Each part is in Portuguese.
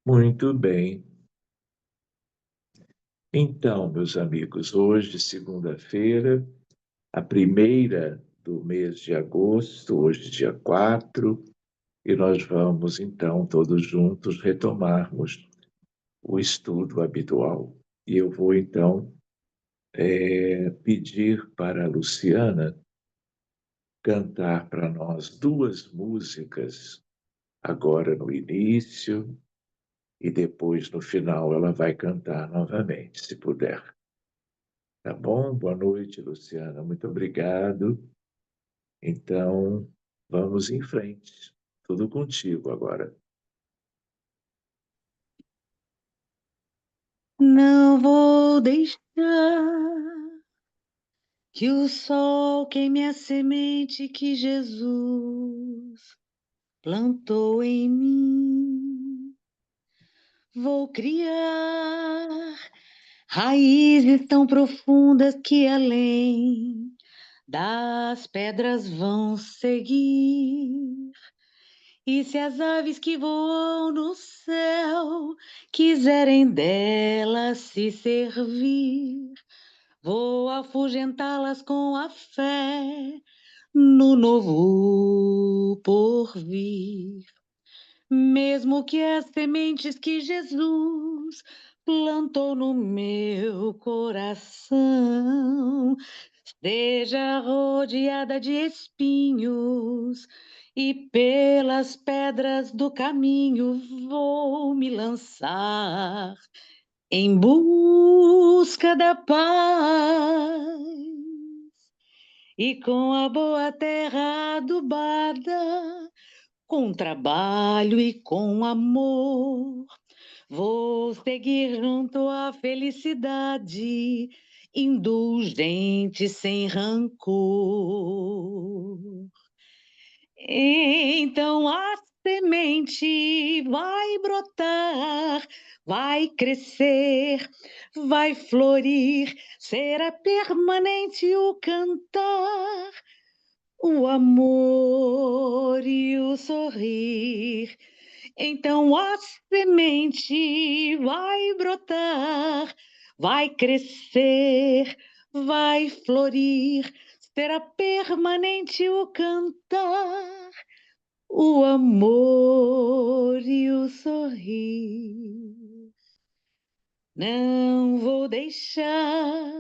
Muito bem. Então, meus amigos, hoje, segunda-feira, a primeira do mês de agosto, hoje, dia 4, e nós vamos, então, todos juntos retomarmos o estudo habitual. E eu vou, então, pedir para a Luciana cantar para nós duas músicas, agora no início, e depois, no final, ela vai cantar novamente, se puder. Tá bom? Boa noite, Luciana. Muito obrigado. Então, vamos em frente. Tudo contigo agora. Não vou deixar que o sol queime a semente que Jesus plantou em mim. Vou criar raízes tão profundas que além das pedras vão seguir. E se as aves que voam no céu quiserem delas se servir, vou afugentá-las com a fé no novo porvir. Mesmo que as sementes que Jesus plantou no meu coração esteja rodeada de espinhos e pelas pedras do caminho vou me lançar em busca da paz e com a boa terra adubada, com trabalho e com amor, vou seguir junto à felicidade, indulgente sem rancor. Então a semente vai brotar, vai crescer, vai florir, será permanente o cantar, o amor e o sorrir. Então a semente vai brotar, vai crescer, vai florir, será permanente o cantar, o amor e o sorrir. Não vou deixar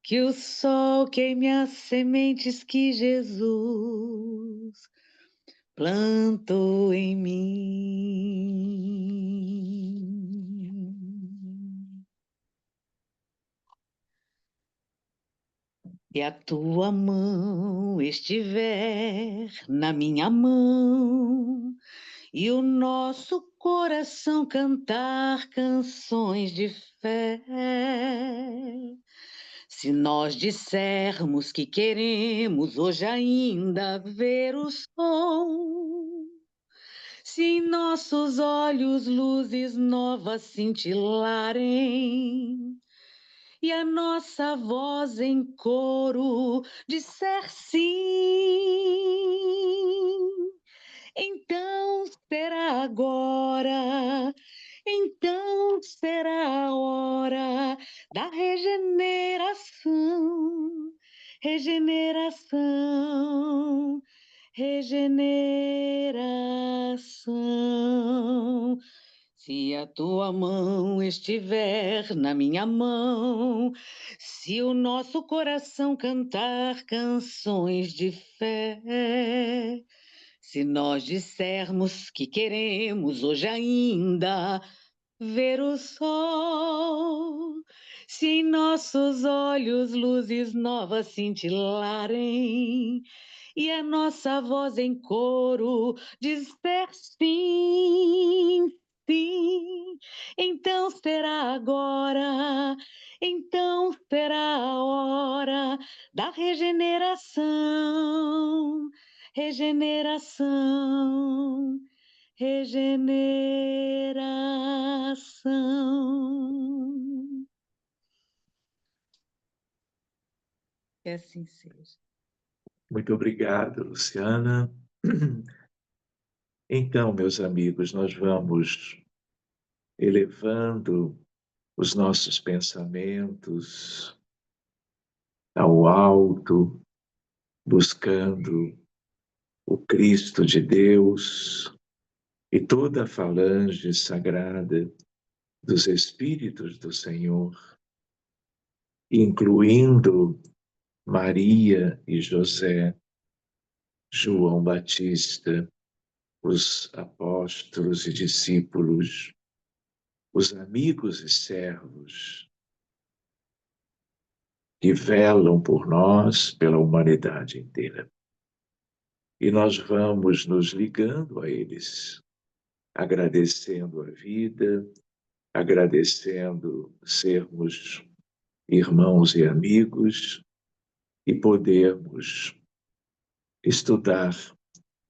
que o sol queime as sementes que Jesus plantou em mim. Se a tua mão estiver na minha mão e o nosso coração cantar canções de fé, se nós dissermos que queremos hoje ainda ver o sol, se em nossos olhos luzes novas cintilarem e a nossa voz em coro disser sim, então será agora, então será a hora da regeneração, regeneração, regeneração. Se a tua mão estiver na minha mão, se o nosso coração cantar canções de fé, se nós dissermos que queremos hoje ainda ver o sol, se em nossos olhos luzes novas cintilarem e a nossa voz em coro disser sim, sim, então será agora, então será a hora da regeneração, regeneração, regeneração. Que assim seja. Muito obrigado, Luciana. Então, meus amigos, nós vamos elevando os nossos pensamentos ao alto, buscando o Cristo de Deus e toda a falange sagrada dos Espíritos do Senhor, incluindo Maria e José, João Batista, os apóstolos e discípulos, os amigos e servos que velam por nós, pela humanidade inteira. E nós vamos nos ligando a eles, agradecendo a vida, agradecendo sermos irmãos e amigos e podermos estudar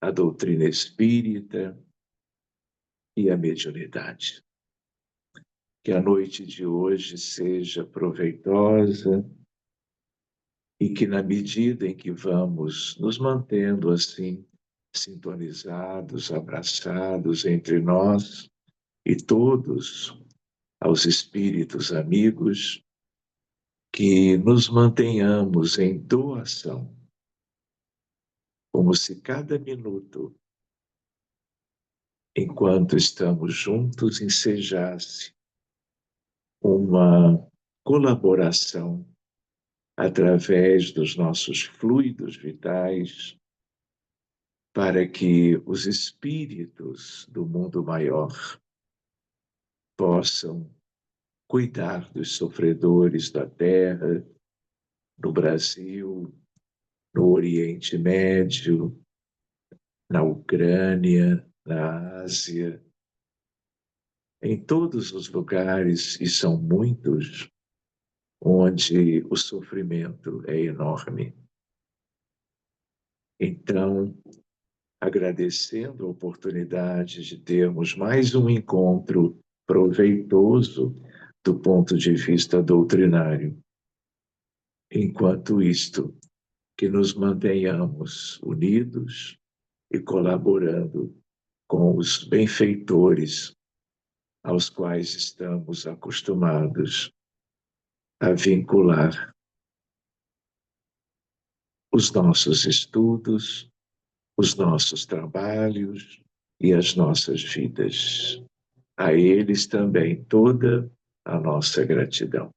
a doutrina espírita e a mediunidade. Que a noite de hoje seja proveitosa e que, na medida em que vamos nos mantendo assim, sintonizados, abraçados entre nós e todos aos espíritos amigos, que nos mantenhamos em doação, como se cada minuto, enquanto estamos juntos, ensejasse uma colaboração através dos nossos fluidos vitais para que os espíritos do mundo maior possam cuidar dos sofredores da Terra, no Brasil, no Oriente Médio, na Ucrânia, na Ásia, em todos os lugares, e são muitos, onde o sofrimento é enorme. Então, agradecendo a oportunidade de termos mais um encontro proveitoso do ponto de vista doutrinário. Enquanto isto, que nos mantenhamos unidos e colaborando com os benfeitores aos quais estamos acostumados a vincular os nossos estudos, os nossos trabalhos e as nossas vidas. A eles também toda a nossa gratidão.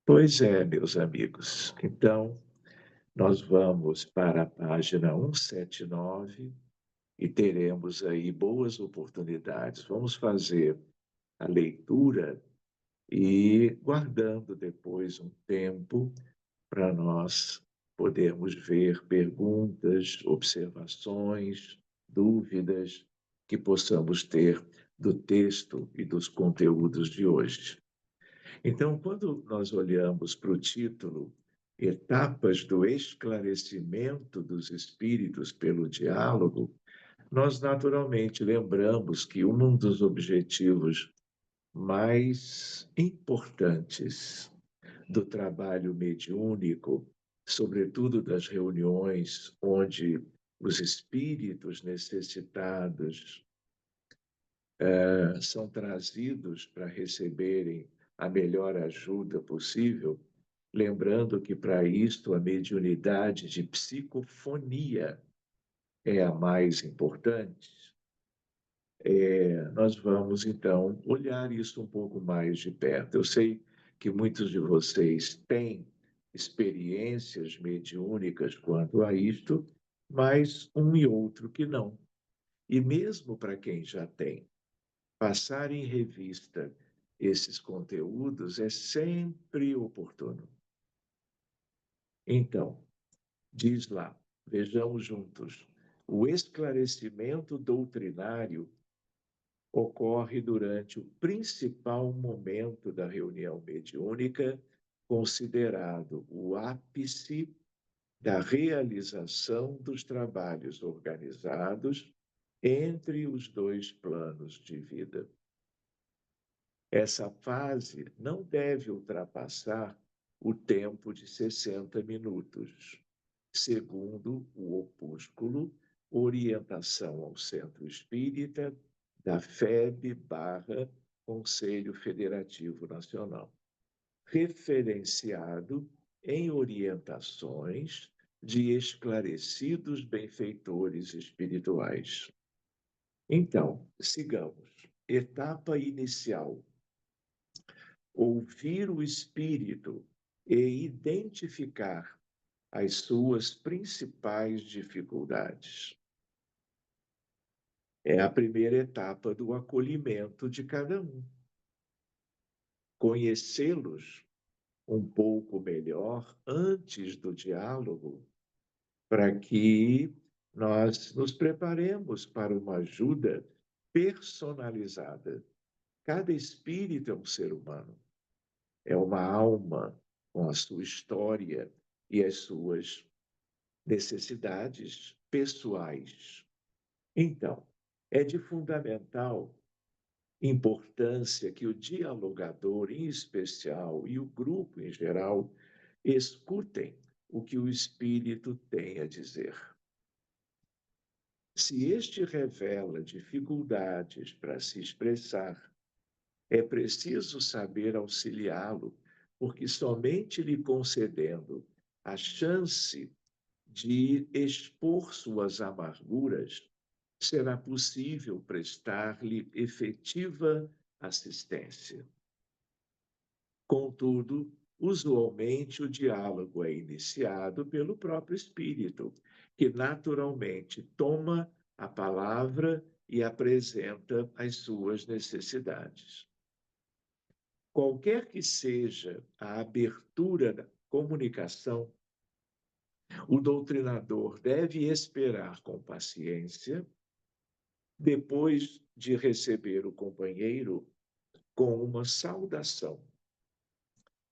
Pois é, meus amigos, então nós vamos para a página 179 e teremos aí boas oportunidades. Vamos fazer a leitura e guardando depois um tempo para nós podermos ver perguntas, observações, dúvidas que possamos ter do texto e dos conteúdos de hoje. Então, quando nós olhamos para o título Etapas do Esclarecimento dos Espíritos pelo Diálogo, nós naturalmente lembramos que um dos objetivos mais importantes do trabalho mediúnico, sobretudo das reuniões onde os espíritos necessitados são trazidos para receberem a melhor ajuda possível, lembrando que para isto a mediunidade de psicofonia é a mais importante. Nós vamos, então, olhar isso um pouco mais de perto. Eu sei que muitos de vocês têm experiências mediúnicas quanto a isto, mas um e outro que não. E mesmo para quem já tem, passar em revista esses conteúdos é sempre oportuno. Então, diz lá, vejamos juntos, o esclarecimento doutrinário ocorre durante o principal momento da reunião mediúnica, considerado o ápice da realização dos trabalhos organizados entre os dois planos de vida. Essa fase não deve ultrapassar o tempo de 60 minutos, segundo o opúsculo Orientação ao Centro Espírita, da FEB/Conselho Federativo Nacional, referenciado em orientações de esclarecidos benfeitores espirituais. Então, sigamos. Etapa inicial: ouvir o espírito e identificar as suas principais dificuldades. É a primeira etapa do acolhimento de cada um. Conhecê-los um pouco melhor antes do diálogo, para que nós nos preparemos para uma ajuda personalizada. Cada espírito é um ser humano, é uma alma com a sua história e as suas necessidades pessoais. Então, é de fundamental importância que o dialogador, em especial, e o grupo em geral, escutem o que o espírito tem a dizer. Se este revela dificuldades para se expressar, é preciso saber auxiliá-lo, porque somente lhe concedendo a chance de expor suas amarguras, será possível prestar-lhe efetiva assistência. Contudo, usualmente o diálogo é iniciado pelo próprio espírito, que naturalmente toma a palavra e apresenta as suas necessidades. Qualquer que seja a abertura da comunicação, o doutrinador deve esperar com paciência, depois de receber o companheiro com uma saudação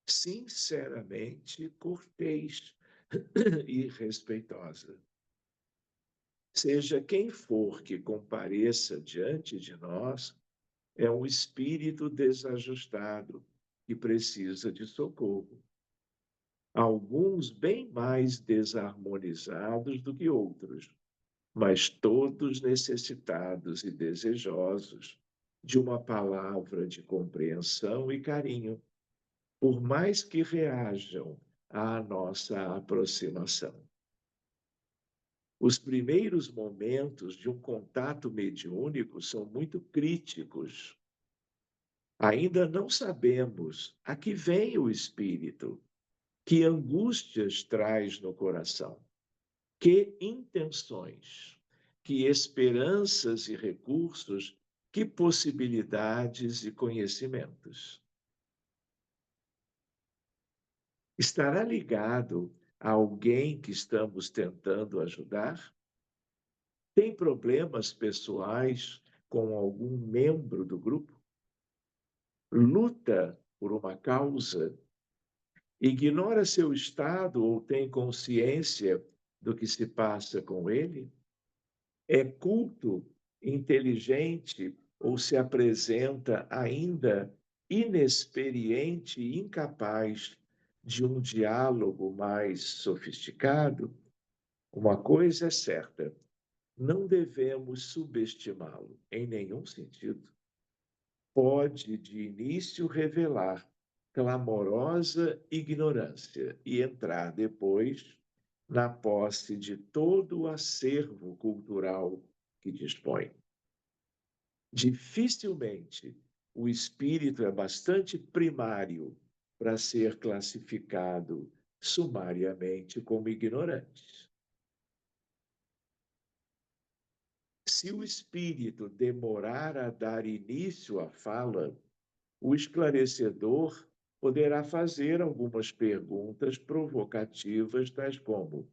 sinceramente cortês e respeitosa. Seja quem for que compareça diante de nós, é um espírito desajustado que precisa de socorro. Alguns bem mais desarmonizados do que outros, mas todos necessitados e desejosos de uma palavra de compreensão e carinho, por mais que reajam à nossa aproximação. Os primeiros momentos de um contato mediúnico são muito críticos. Ainda não sabemos a que vem o espírito, que angústias traz no coração, que intenções, que esperanças e recursos, que possibilidades e conhecimentos. Estará ligado a alguém que estamos tentando ajudar? Tem problemas pessoais com algum membro do grupo? Luta por uma causa? Ignora seu estado ou tem consciência do que se passa com ele? É culto, inteligente ou se apresenta ainda inexperiente e incapaz de um diálogo mais sofisticado? Uma coisa é certa, não devemos subestimá-lo em nenhum sentido. Pode, de início, revelar clamorosa ignorância e entrar depois na posse de todo o acervo cultural que dispõe. Dificilmente o espírito é bastante primário para ser classificado sumariamente como ignorante. Se o espírito demorar a dar início à fala, o esclarecedor poderá fazer algumas perguntas provocativas, tais como: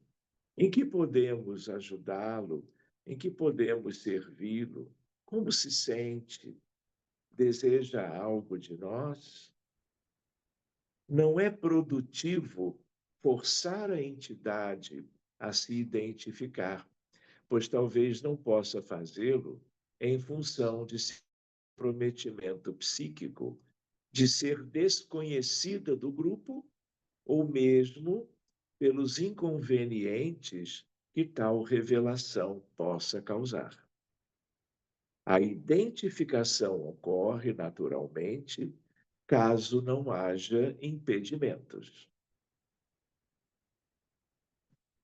em que podemos ajudá-lo? Em que podemos servi-lo? Como se sente? Deseja algo de nós? Não é produtivo forçar a entidade a se identificar, pois talvez não possa fazê-lo em função de seu comprometimento psíquico, de ser desconhecida do grupo ou mesmo pelos inconvenientes que tal revelação possa causar. A identificação ocorre naturalmente caso não haja impedimentos.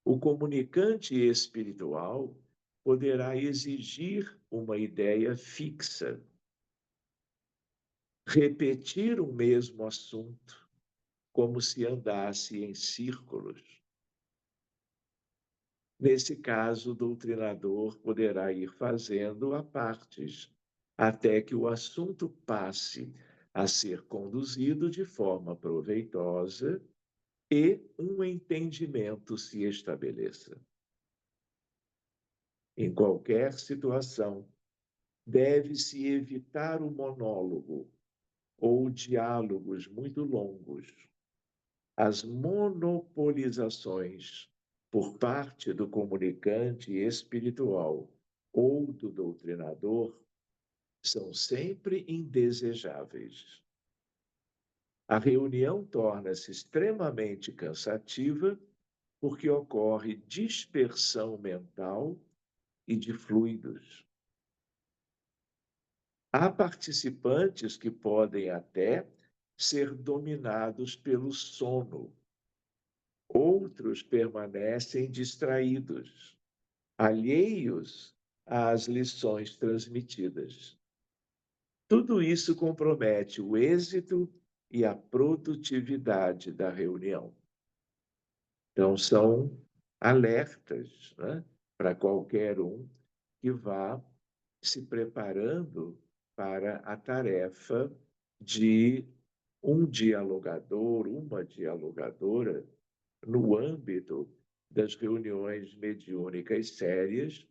O comunicante espiritual poderá exigir uma ideia fixa, repetir o mesmo assunto, como se andasse em círculos. Nesse caso, o doutrinador poderá ir fazendo a partes, até que o assunto passe a ser conduzido de forma proveitosa e um entendimento se estabeleça. Em qualquer situação, deve-se evitar o monólogo ou diálogos muito longos. As monopolizações por parte do comunicante espiritual ou do doutrinador são sempre indesejáveis. A reunião torna-se extremamente cansativa porque ocorre dispersão mental e de fluidos. Há participantes que podem até ser dominados pelo sono. Outros permanecem distraídos, alheios às lições transmitidas. Tudo isso compromete o êxito e a produtividade da reunião. Então, são alertas, né, para qualquer um que vá se preparando para a tarefa de um dialogador, uma dialogadora, no âmbito das reuniões mediúnicas sérias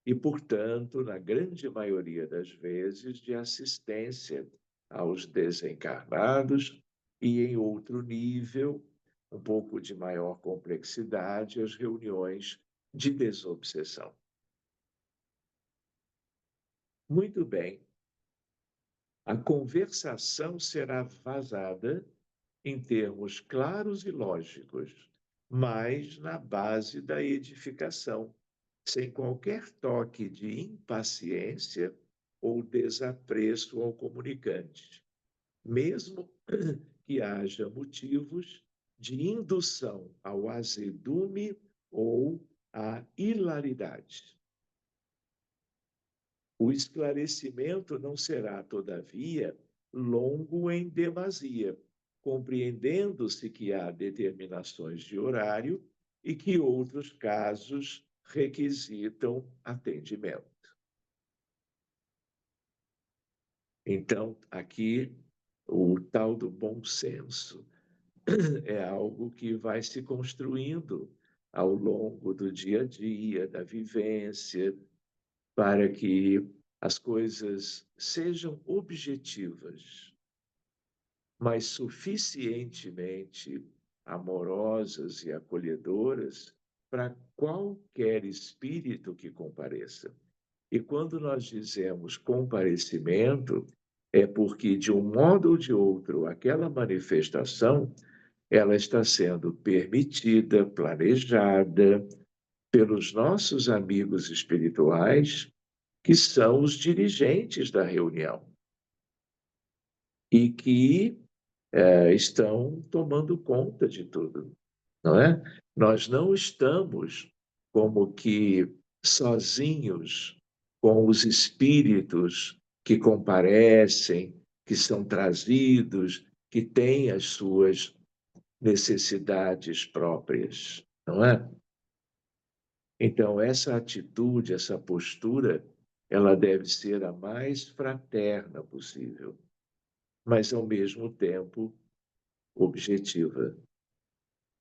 e, portanto, na grande maioria das vezes, de assistência aos desencarnados e, em outro nível, um pouco de maior complexidade, as reuniões de desobsessão. Muito bem, a conversação será vazada em termos claros e lógicos, mas na base da edificação, sem qualquer toque de impaciência ou desapreço ao comunicante, mesmo que haja motivos de indução ao azedume ou à hilaridade. O esclarecimento não será, todavia, longo em demasia, compreendendo-se que há determinações de horário e que outros casos requisitam atendimento. Então, aqui, o tal do bom senso é algo que vai se construindo ao longo do dia a dia, da vivência, para que as coisas sejam objetivas, mas suficientemente amorosas e acolhedoras para qualquer espírito que compareça. E quando nós dizemos comparecimento, é porque, de um modo ou de outro, aquela manifestação ela está sendo permitida, planejada pelos nossos amigos espirituais, que são os dirigentes da reunião e que estão tomando conta de tudo, não é? Nós não estamos como que sozinhos com os espíritos que comparecem, que são trazidos, que têm as suas necessidades próprias, não é? Então, essa atitude, essa postura, ela deve ser a mais fraterna possível, mas, ao mesmo tempo, objetiva,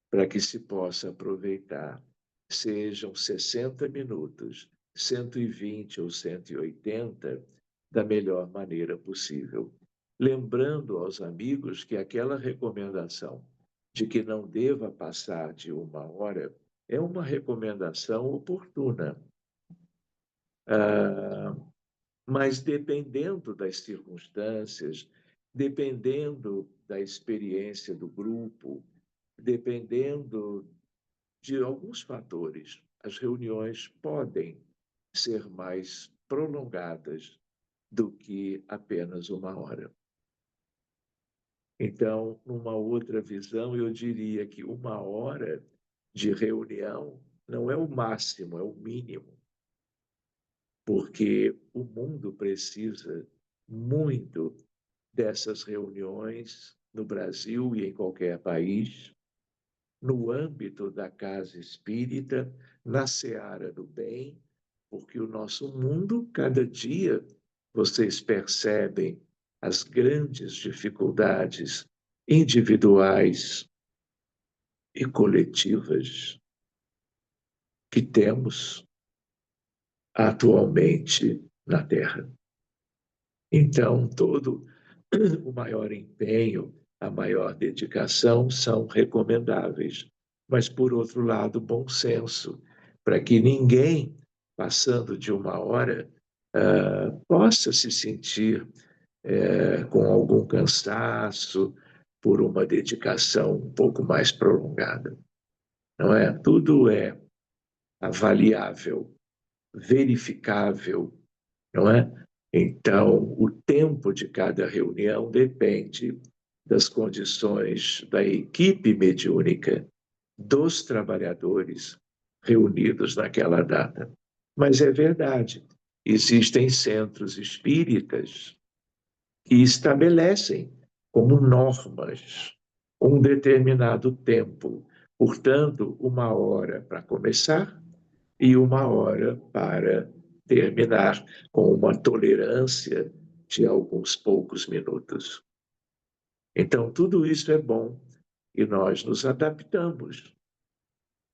para que se possa aproveitar, sejam 60 minutos, 120 ou 180, da melhor maneira possível. Lembrando aos amigos que aquela recomendação de que não deva passar de 1 hora é uma recomendação oportuna. Mas dependendo das circunstâncias, dependendo da experiência do grupo, dependendo de alguns fatores, as reuniões podem ser mais prolongadas do que apenas 1 hora. Então, numa outra visão, eu diria que 1 hora de reunião não é o máximo, é o mínimo, porque o mundo precisa muito dessas reuniões no Brasil e em qualquer país, no âmbito da casa espírita, na seara do bem, porque o nosso mundo, cada dia, vocês percebem as grandes dificuldades individuais e coletivas que temos atualmente na Terra. Então, todo o maior empenho, a maior dedicação são recomendáveis. Mas, por outro lado, bom senso, para que ninguém, passando de 1 hora, possa se sentir com algum cansaço por uma dedicação um pouco mais prolongada. Não é? Tudo é avaliável, verificável, não é? Então, o tempo de cada reunião depende das condições da equipe mediúnica, dos trabalhadores reunidos naquela data. Mas é verdade, existem centros espíritas que estabelecem como normas um determinado tempo. Portanto, 1 hora para começar e 1 hora para terminar, com uma tolerância de alguns poucos minutos. Então, tudo isso é bom e nós nos adaptamos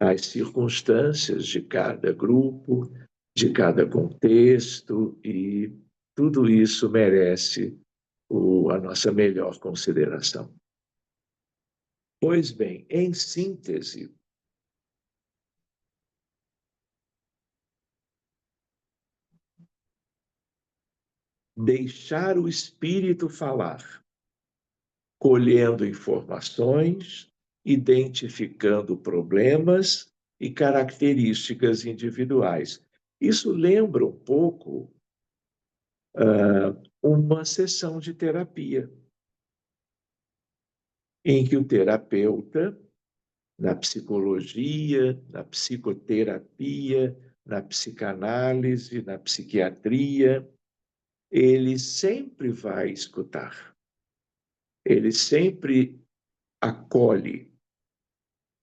às circunstâncias de cada grupo, de cada contexto, e tudo isso merece a nossa melhor consideração. Pois bem, em síntese, deixar o espírito falar, colhendo informações, identificando problemas e características individuais. Isso lembra um pouco uma sessão de terapia, em que o terapeuta, na psicologia, na psicoterapia, na psicanálise, na psiquiatria, ele sempre vai escutar, ele sempre acolhe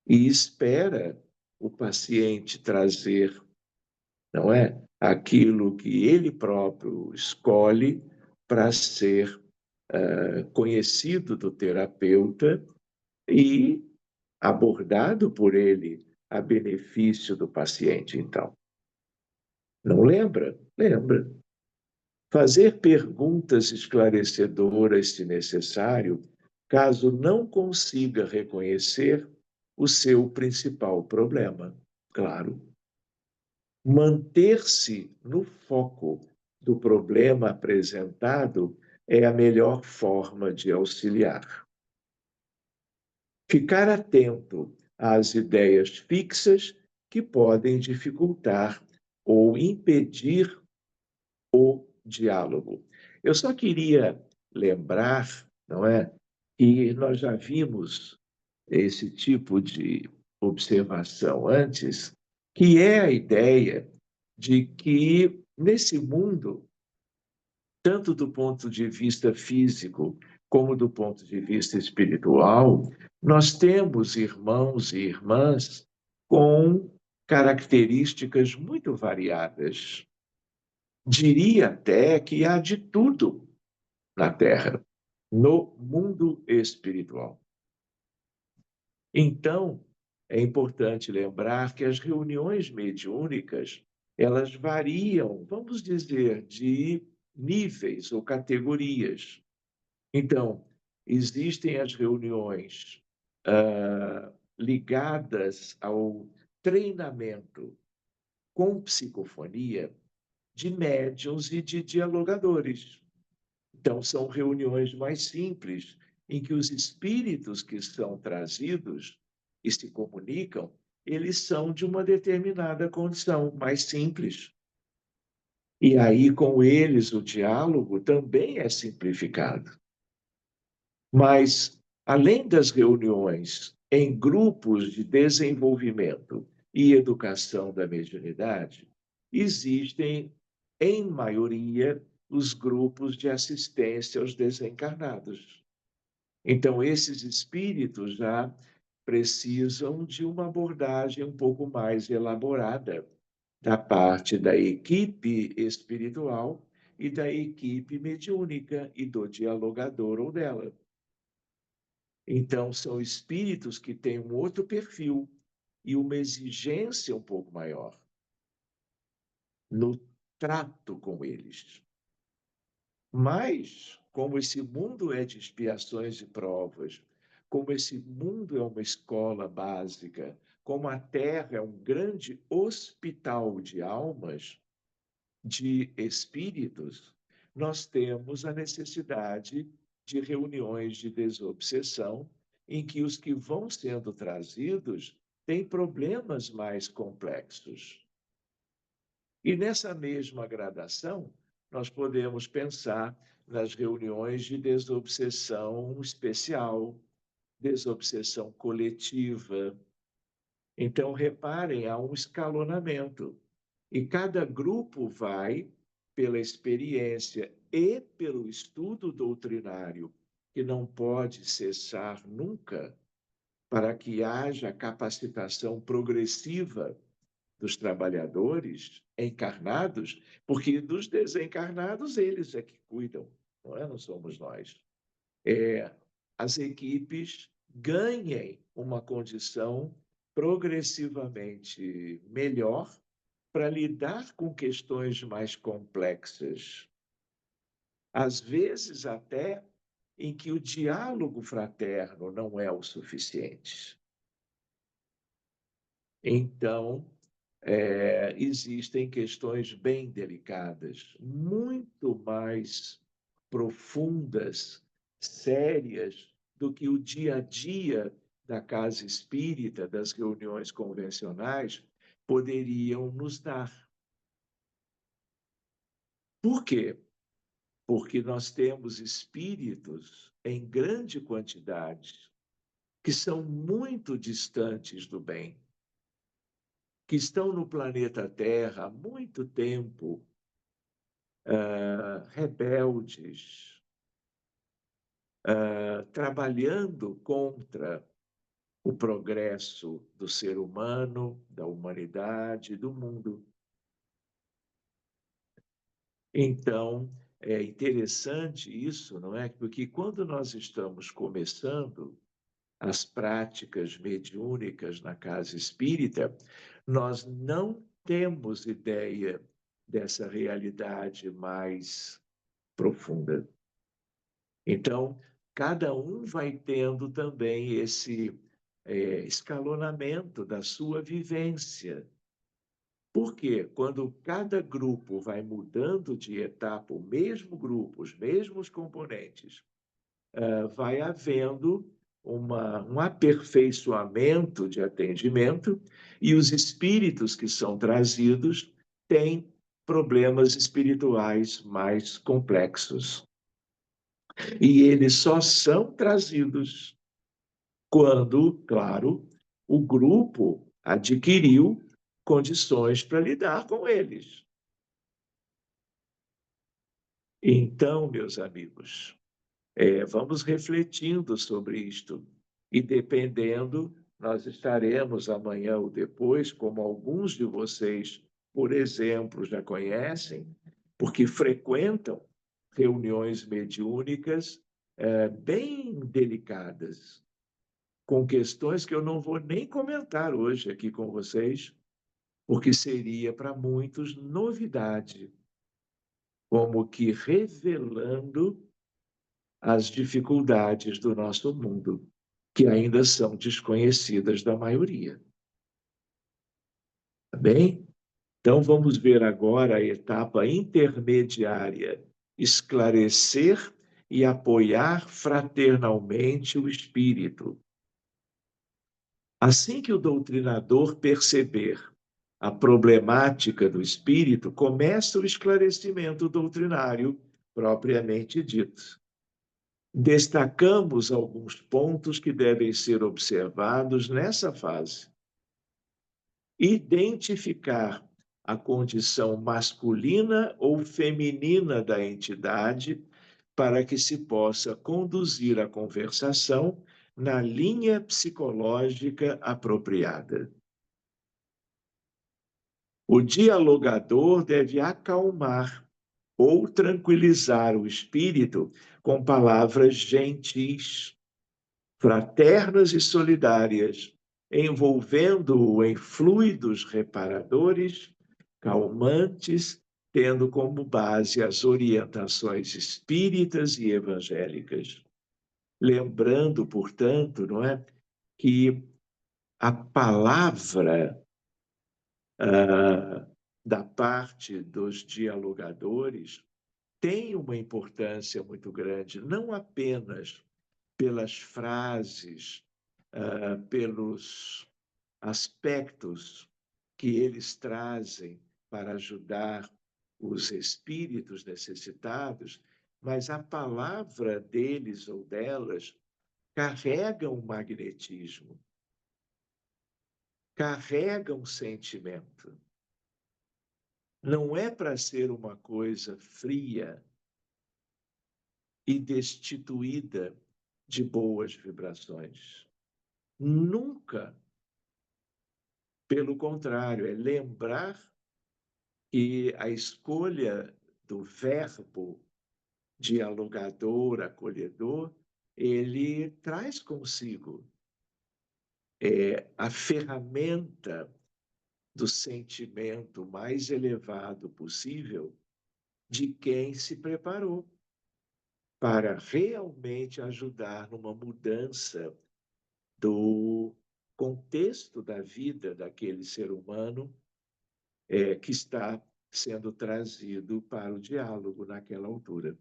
e espera o paciente trazer, não é, aquilo que ele próprio escolhe para ser conhecido do terapeuta e abordado por ele a benefício do paciente, então. Não lembra? Lembra. Fazer perguntas esclarecedoras, se necessário, caso não consiga reconhecer o seu principal problema. Claro. Manter-se no foco do problema apresentado é a melhor forma de auxiliar. Ficar atento às ideias fixas que podem dificultar ou impedir o diálogo. Eu só queria lembrar, não é, que nós já vimos esse tipo de observação antes, que é a ideia de que nesse mundo, tanto do ponto de vista físico como do ponto de vista espiritual, nós temos irmãos e irmãs com características muito variadas. Diria até que há de tudo na Terra, no mundo espiritual. Então, é importante lembrar que as reuniões mediúnicas, elas variam, vamos dizer, de níveis ou categorias. Então, existem as reuniões ligadas ao treinamento com psicofonia de médiuns e de dialogadores. Então, são reuniões mais simples, em que os espíritos que são trazidos e se comunicam, eles são de uma determinada condição, mais simples. E aí, com eles, o diálogo também é simplificado. Mas, além das reuniões em grupos de desenvolvimento e educação da mediunidade, existem, em maioria, os grupos de assistência aos desencarnados. Então, esses espíritos já precisam de uma abordagem um pouco mais elaborada da parte da equipe espiritual e da equipe mediúnica e do dialogador ou dela. Então, são espíritos que têm um outro perfil e uma exigência um pouco maior no trato com eles. Mas, como esse mundo é de expiações e provas, como esse mundo é uma escola básica, como a Terra é um grande hospital de almas, de espíritos, nós temos a necessidade de reuniões de desobsessão, em que os que vão sendo trazidos têm problemas mais complexos. E nessa mesma gradação, nós podemos pensar nas reuniões de desobsessão especial, desobsessão coletiva. Então, reparem, há um escalonamento. E cada grupo vai, pela experiência e pelo estudo doutrinário, que não pode cessar nunca, para que haja capacitação progressiva dos trabalhadores encarnados, porque dos desencarnados eles é que cuidam, não é? Não somos nós. As equipes ganhem uma condição progressivamente melhor para lidar com questões mais complexas, às vezes até em que o diálogo fraterno não é o suficiente. Então, existem questões bem delicadas, muito mais profundas, sérias, do que o dia a dia da casa espírita, das reuniões convencionais, poderiam nos dar. Por quê? Porque nós temos espíritos em grande quantidade que são muito distantes do bem, que estão no planeta Terra há muito tempo, rebeldes, trabalhando contra o progresso do ser humano, da humanidade, do mundo. Então, é interessante isso, não é? Porque quando nós estamos começando as práticas mediúnicas na casa espírita, nós não temos ideia dessa realidade mais profunda. Então, cada um vai tendo também esse escalonamento da sua vivência. Porque quando cada grupo vai mudando de etapa, o mesmo grupo, os mesmos componentes, vai havendo um aperfeiçoamento de atendimento e os espíritos que são trazidos têm problemas espirituais mais complexos. E eles só são trazidos quando, claro, o grupo adquiriu condições para lidar com eles. Então, meus amigos, vamos refletindo sobre isto. E dependendo, nós estaremos amanhã ou depois, como alguns de vocês, por exemplo, já conhecem, porque frequentam reuniões mediúnicas bem delicadas, com questões que eu não vou nem comentar hoje aqui com vocês, porque seria para muitos novidade, como que revelando as dificuldades do nosso mundo, que ainda são desconhecidas da maioria. Tá bem? Então, vamos ver agora a etapa intermediária: esclarecer e apoiar fraternalmente o espírito. Assim que o doutrinador perceber a problemática do espírito, começa o esclarecimento doutrinário propriamente dito. Destacamos alguns pontos que devem ser observados nessa fase. Identificar a condição masculina ou feminina da entidade para que se possa conduzir a conversação na linha psicológica apropriada. O dialogador deve acalmar ou tranquilizar o espírito com palavras gentis, fraternas e solidárias, envolvendo-o em fluidos reparadores, calmantes, tendo como base as orientações espíritas e evangélicas. Lembrando, portanto, não é, que a palavra da parte dos dialogadores tem uma importância muito grande, não apenas pelas frases, pelos aspectos que eles trazem para ajudar os espíritos necessitados, mas a palavra deles ou delas carrega um magnetismo, carrega um sentimento. Não é para ser uma coisa fria e destituída de boas vibrações. Nunca. Pelo contrário, é lembrar que a escolha do verbo dialogador, acolhedor, ele traz consigo a ferramenta do sentimento mais elevado possível de quem se preparou para realmente ajudar numa mudança do contexto da vida daquele ser humano que está sendo trazido para o diálogo naquela altura.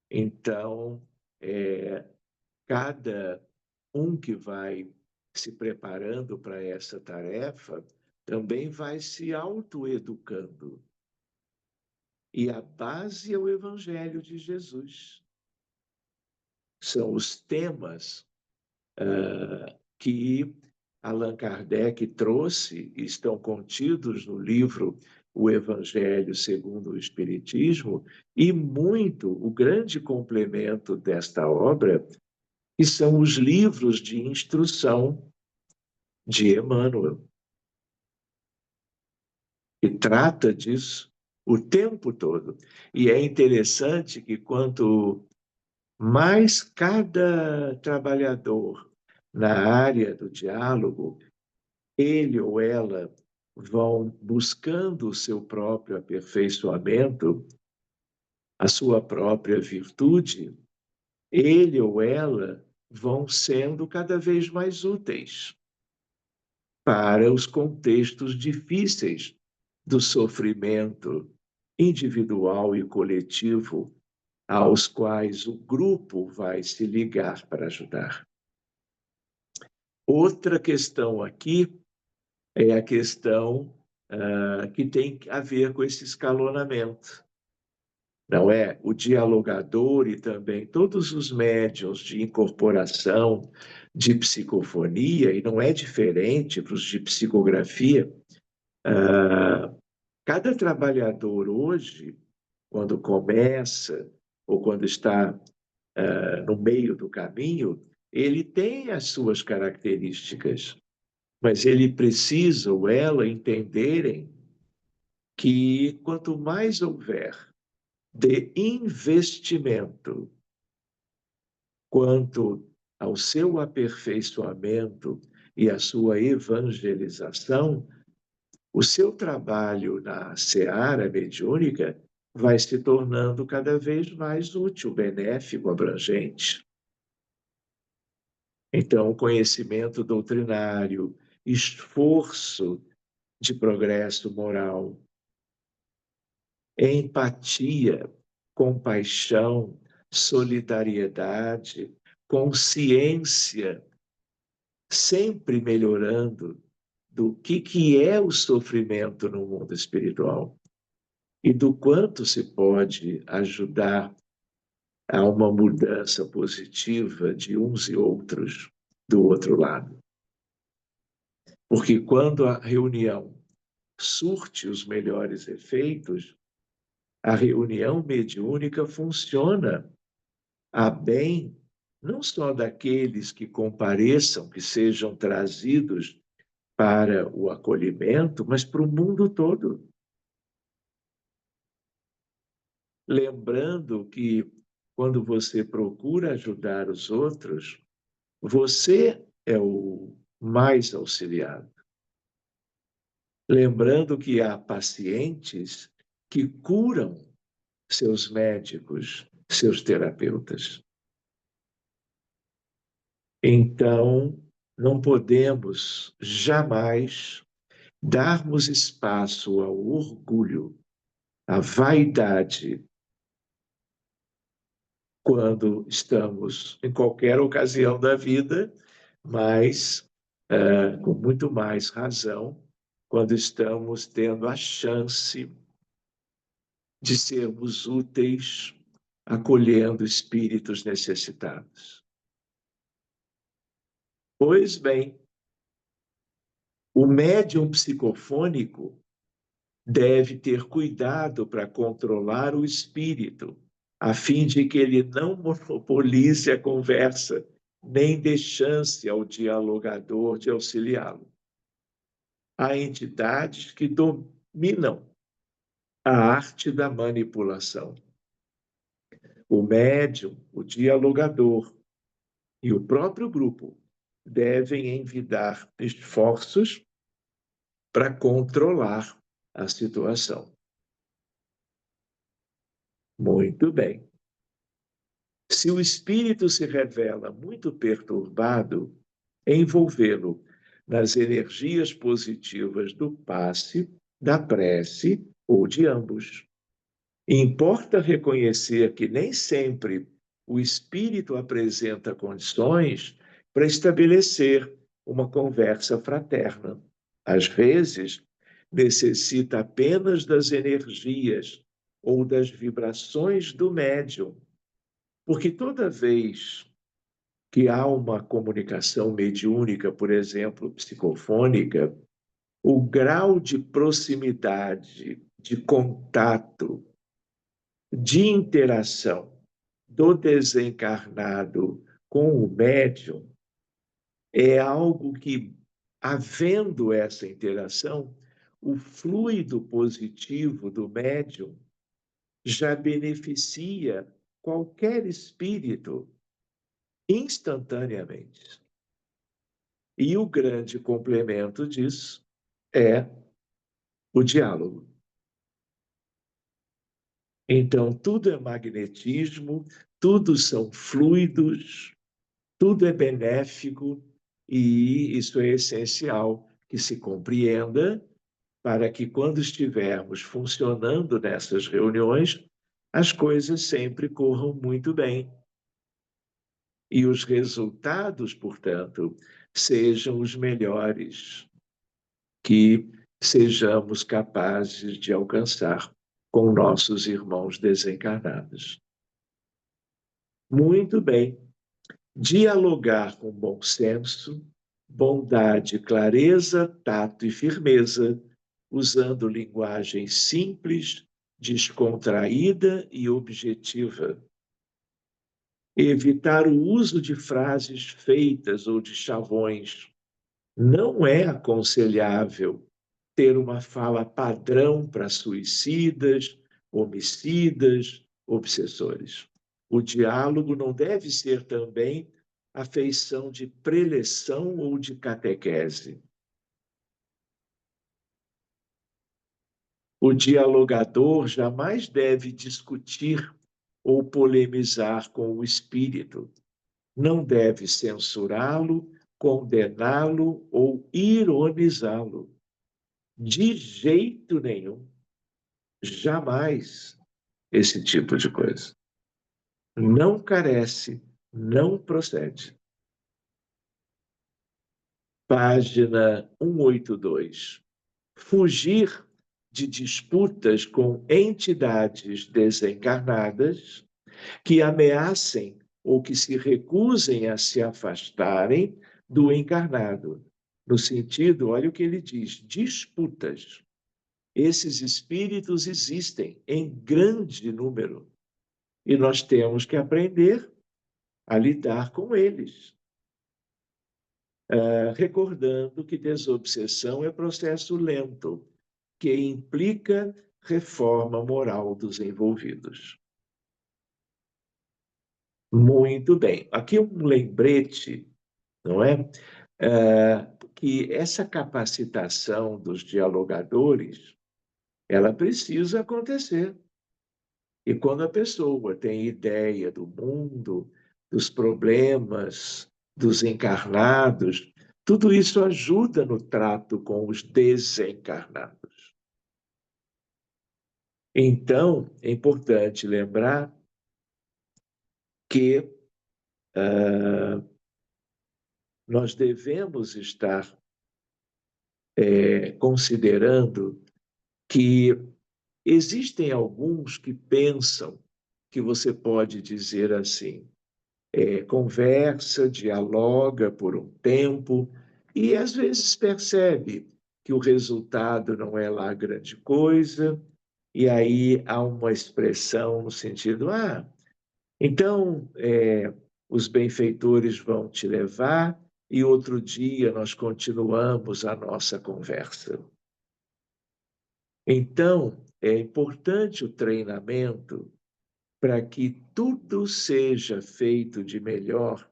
Então, cada um que vai se preparando para essa tarefa também vai se autoeducando. E a base é o Evangelho de Jesus. São os temas que Allan Kardec trouxe, estão contidos no livro O Evangelho segundo o Espiritismo, e muito o grande complemento desta obra, que são os livros de instrução de Emmanuel, que trata disso o tempo todo. E é interessante que quanto mais cada trabalhador na área do diálogo, ele ou ela vão buscando o seu próprio aperfeiçoamento, a sua própria virtude, ele ou ela vão sendo cada vez mais úteis para os contextos difíceis do sofrimento individual e coletivo aos quais o grupo vai se ligar para ajudar. Outra questão aqui é a questão que tem a ver com esse escalonamento. Não é? O dialogador e também todos os médiuns de incorporação, de psicofonia, e não é diferente para os de psicografia. Cada trabalhador hoje, quando começa ou quando está no meio do caminho, ele tem as suas características, mas ele precisa ou ela entenderem que quanto mais houver de investimento quanto ao seu aperfeiçoamento e à sua evangelização, o seu trabalho na seara mediúnica vai se tornando cada vez mais útil, benéfico, abrangente. Então, conhecimento doutrinário, esforço de progresso moral, empatia, compaixão, solidariedade, consciência, sempre melhorando do que é o sofrimento no mundo espiritual e do quanto se pode ajudar a uma mudança positiva de uns e outros do outro lado. Porque quando a reunião surte os melhores efeitos, a reunião mediúnica funciona a bem não só daqueles que compareçam, que sejam trazidos para o acolhimento, mas para o mundo todo. Lembrando que quando você procura ajudar os outros, você é o mais auxiliado. Lembrando que há pacientes que curam seus médicos, seus terapeutas. Então, não podemos jamais darmos espaço ao orgulho, à vaidade, quando estamos em qualquer ocasião da vida, mas com muito mais razão quando estamos tendo a chance de sermos úteis acolhendo espíritos necessitados. Pois bem, o médium psicofônico deve ter cuidado para controlar o espírito, a fim de que ele não monopolize a conversa, nem dê chance ao dialogador de auxiliá-lo. Há entidades que dominam a arte da manipulação. O médium, o dialogador e o próprio grupo devem envidar esforços para controlar a situação. Muito bem. Se o espírito se revela muito perturbado, envolvê-lo nas energias positivas do passe, da prece ou de ambos. Importa reconhecer que nem sempre o espírito apresenta condições para estabelecer uma conversa fraterna. Às vezes, necessita apenas das energias ou das vibrações do médium, porque toda vez que há uma comunicação mediúnica, por exemplo, psicofônica, o grau de proximidade, de contato, de interação do desencarnado com o médium é algo que, havendo essa interação, o fluido positivo do médium já beneficia qualquer espírito instantaneamente. E o grande complemento disso é o diálogo. Então, tudo é magnetismo, tudo são fluidos, tudo é benéfico e isso é essencial que se compreenda para que, quando estivermos funcionando nessas reuniões, as coisas sempre corram muito bem. E os resultados, portanto, sejam os melhores que sejamos capazes de alcançar com nossos irmãos desencarnados. Muito bem. Dialogar com bom senso, bondade, clareza, tato e firmeza, usando linguagem simples, descontraída e objetiva. Evitar o uso de frases feitas ou de chavões. Não é aconselhável ter uma fala padrão para suicidas, homicidas, obsessores. O diálogo não deve ser também a feição de preleção ou de catequese. O dialogador jamais deve discutir ou polemizar com o espírito. Não deve censurá-lo, condená-lo ou ironizá-lo. De jeito nenhum. Jamais esse tipo de coisa. Não carece, não procede. Página 182. Fugir de disputas com entidades desencarnadas que ameacem ou que se recusem a se afastarem do encarnado. No sentido, olha o que ele diz, disputas. Esses espíritos existem em grande número e nós temos que aprender a lidar com eles. Recordando que desobsessão é processo lento, que implica reforma moral dos envolvidos. Muito bem. Aqui um lembrete, não é? Que essa capacitação dos dialogadores, ela precisa acontecer. E quando a pessoa tem ideia do mundo, dos problemas, dos encarnados, tudo isso ajuda no trato com os desencarnados. Então, é importante lembrar que nós devemos estar considerando que existem alguns que pensam que você pode dizer assim, conversa, dialoga por um tempo e às vezes percebe que o resultado não é lá grande coisa, e aí há uma expressão no sentido, então os benfeitores vão te levar e outro dia nós continuamos a nossa conversa. Então, é importante o treinamento para que tudo seja feito de melhor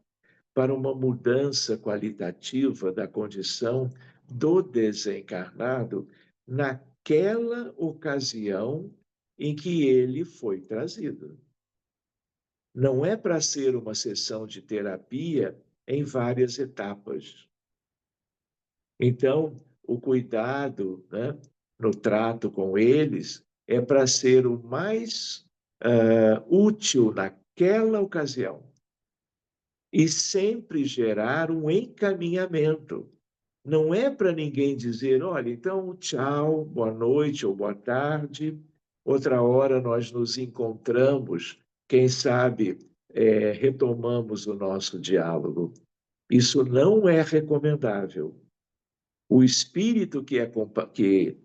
para uma mudança qualitativa da condição do desencarnado naquela ocasião em que ele foi trazido. Não é para ser uma sessão de terapia em várias etapas. Então, o cuidado, né, no trato com eles é para ser o mais útil naquela ocasião e sempre gerar um encaminhamento. Não é para ninguém dizer, olha, então tchau, boa noite ou boa tarde, outra hora nós nos encontramos, quem sabe retomamos o nosso diálogo. Isso não é recomendável. O espírito que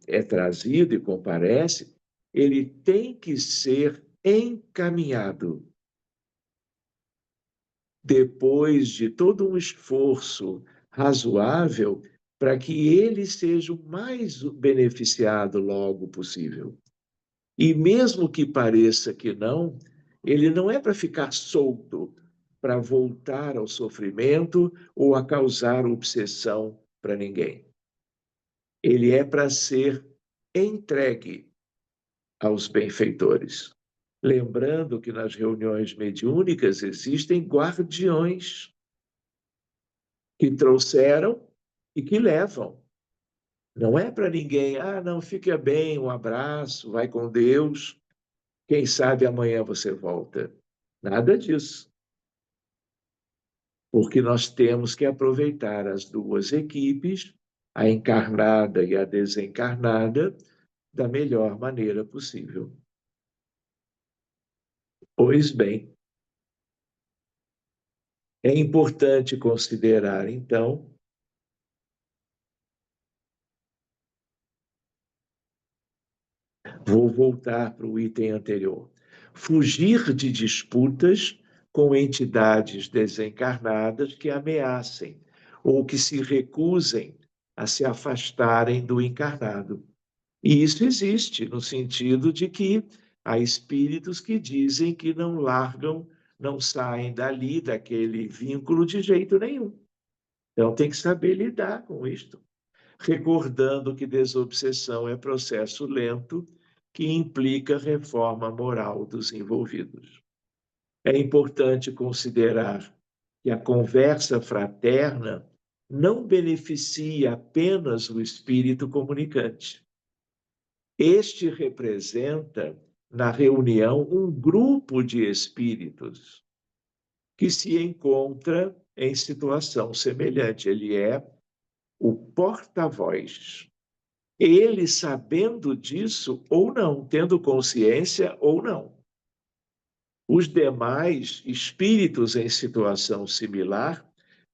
é trazido e comparece, ele tem que ser encaminhado. Depois de todo um esforço razoável para que ele seja o mais beneficiado logo possível. E mesmo que pareça que não, ele não é para ficar solto, para voltar ao sofrimento ou a causar obsessão para ninguém. Ele é para ser entregue aos benfeitores. Lembrando que nas reuniões mediúnicas existem guardiões que trouxeram e que levam. Não é para ninguém, não, fica bem, um abraço, vai com Deus, quem sabe amanhã você volta. Nada disso. Porque nós temos que aproveitar as duas equipes, a encarnada e a desencarnada, da melhor maneira possível. Pois bem, é importante considerar, então, vou voltar para o item anterior, fugir de disputas com entidades desencarnadas que ameacem ou que se recusem a se afastarem do encarnado. E isso existe no sentido de que há espíritos que dizem que não largam, não saem dali, daquele vínculo de jeito nenhum. Então tem que saber lidar com isto, recordando que desobsessão é processo lento que implica reforma moral dos envolvidos. É importante considerar que a conversa fraterna não beneficia apenas o espírito comunicante. Este representa, na reunião, um grupo de espíritos que se encontra em situação semelhante. Ele é o porta-voz. Ele sabendo disso ou não, tendo consciência ou não. Os demais espíritos em situação similar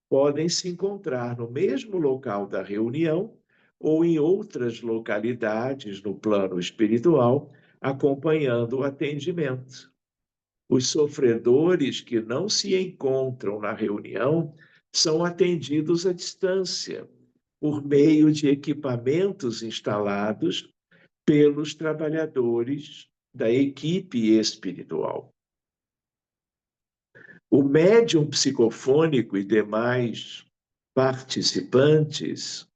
podem se encontrar no mesmo local da reunião ou em outras localidades no plano espiritual, acompanhando o atendimento. Os sofredores que não se encontram na reunião são atendidos à distância, por meio de equipamentos instalados pelos trabalhadores da equipe espiritual. O médium psicofônico e demais participantes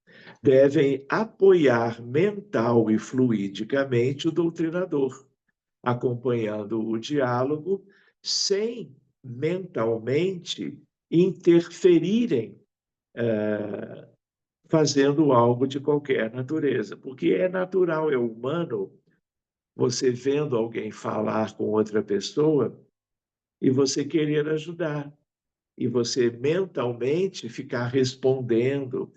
devem apoiar mental e fluidicamente o doutrinador, acompanhando o diálogo sem mentalmente interferirem, fazendo algo de qualquer natureza, porque é natural, é humano, você vendo alguém falar com outra pessoa e você querer ajudar, e você mentalmente ficar respondendo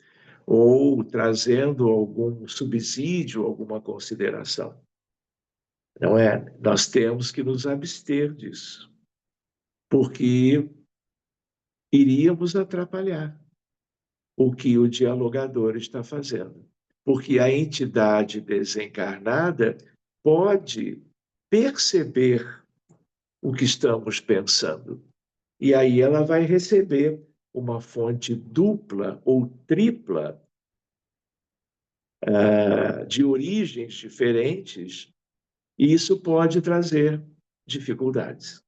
ou trazendo algum subsídio, alguma consideração. Não é? Nós temos que nos abster disso, porque iríamos atrapalhar o que o dialogador está fazendo. Porque a entidade desencarnada pode perceber o que estamos pensando. E aí ela vai receber uma fonte dupla ou tripla de origens diferentes, e isso pode trazer dificuldades.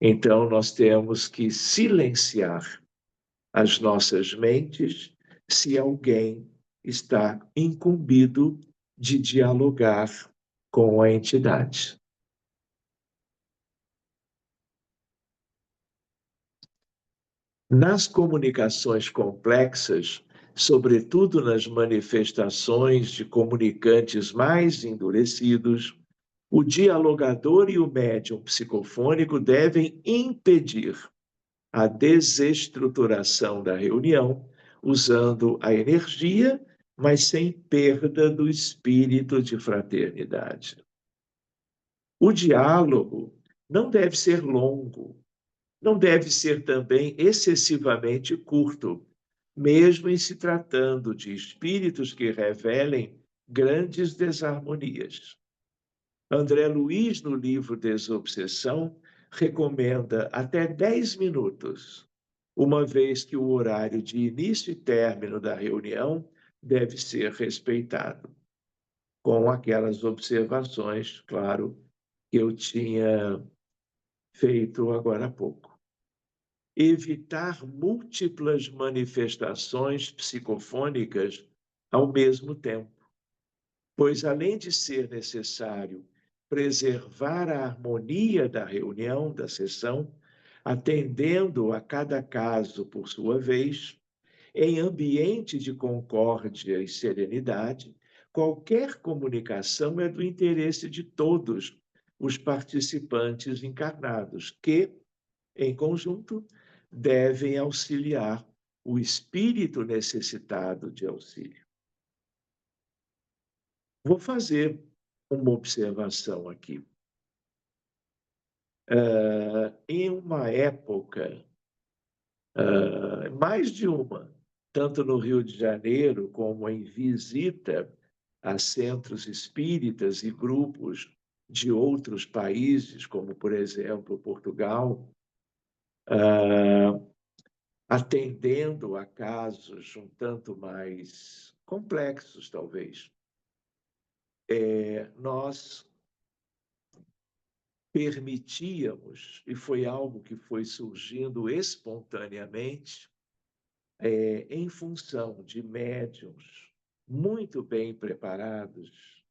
Então, nós temos que silenciar as nossas mentes se alguém está incumbido de dialogar com a entidade. Nas comunicações complexas, sobretudo nas manifestações de comunicantes mais endurecidos, o dialogador e o médium psicofônico devem impedir a desestruturação da reunião, usando a energia, mas sem perda do espírito de fraternidade. O diálogo não deve ser longo, não deve ser também excessivamente curto, mesmo em se tratando de espíritos que revelem grandes desarmonias. André Luiz, no livro Desobsessão, recomenda até 10 minutos, uma vez que o horário de início e término da reunião deve ser respeitado, com aquelas observações, claro, que eu tinha feito agora há pouco. Evitar múltiplas manifestações psicofônicas ao mesmo tempo, pois, além de ser necessário preservar a harmonia da reunião, da sessão, atendendo a cada caso por sua vez, em ambiente de concórdia e serenidade, qualquer comunicação é do interesse de todos os participantes encarnados, que, em conjunto, devem auxiliar o espírito necessitado de auxílio. Vou fazer uma observação aqui. Em uma época, mais de uma, tanto no Rio de Janeiro como em visita a centros espíritas e grupos de outros países, como, por exemplo, Portugal, atendendo a casos um tanto mais complexos, talvez, nós permitíamos, e foi algo que foi surgindo espontaneamente, em função de médiuns muito bem preparados,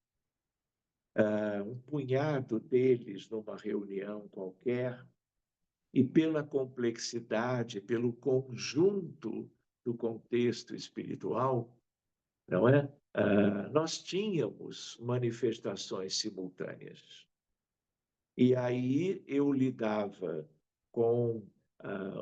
um punhado deles numa reunião qualquer, e pela complexidade, pelo conjunto do contexto espiritual, não é? Nós tínhamos manifestações simultâneas. E aí eu lidava com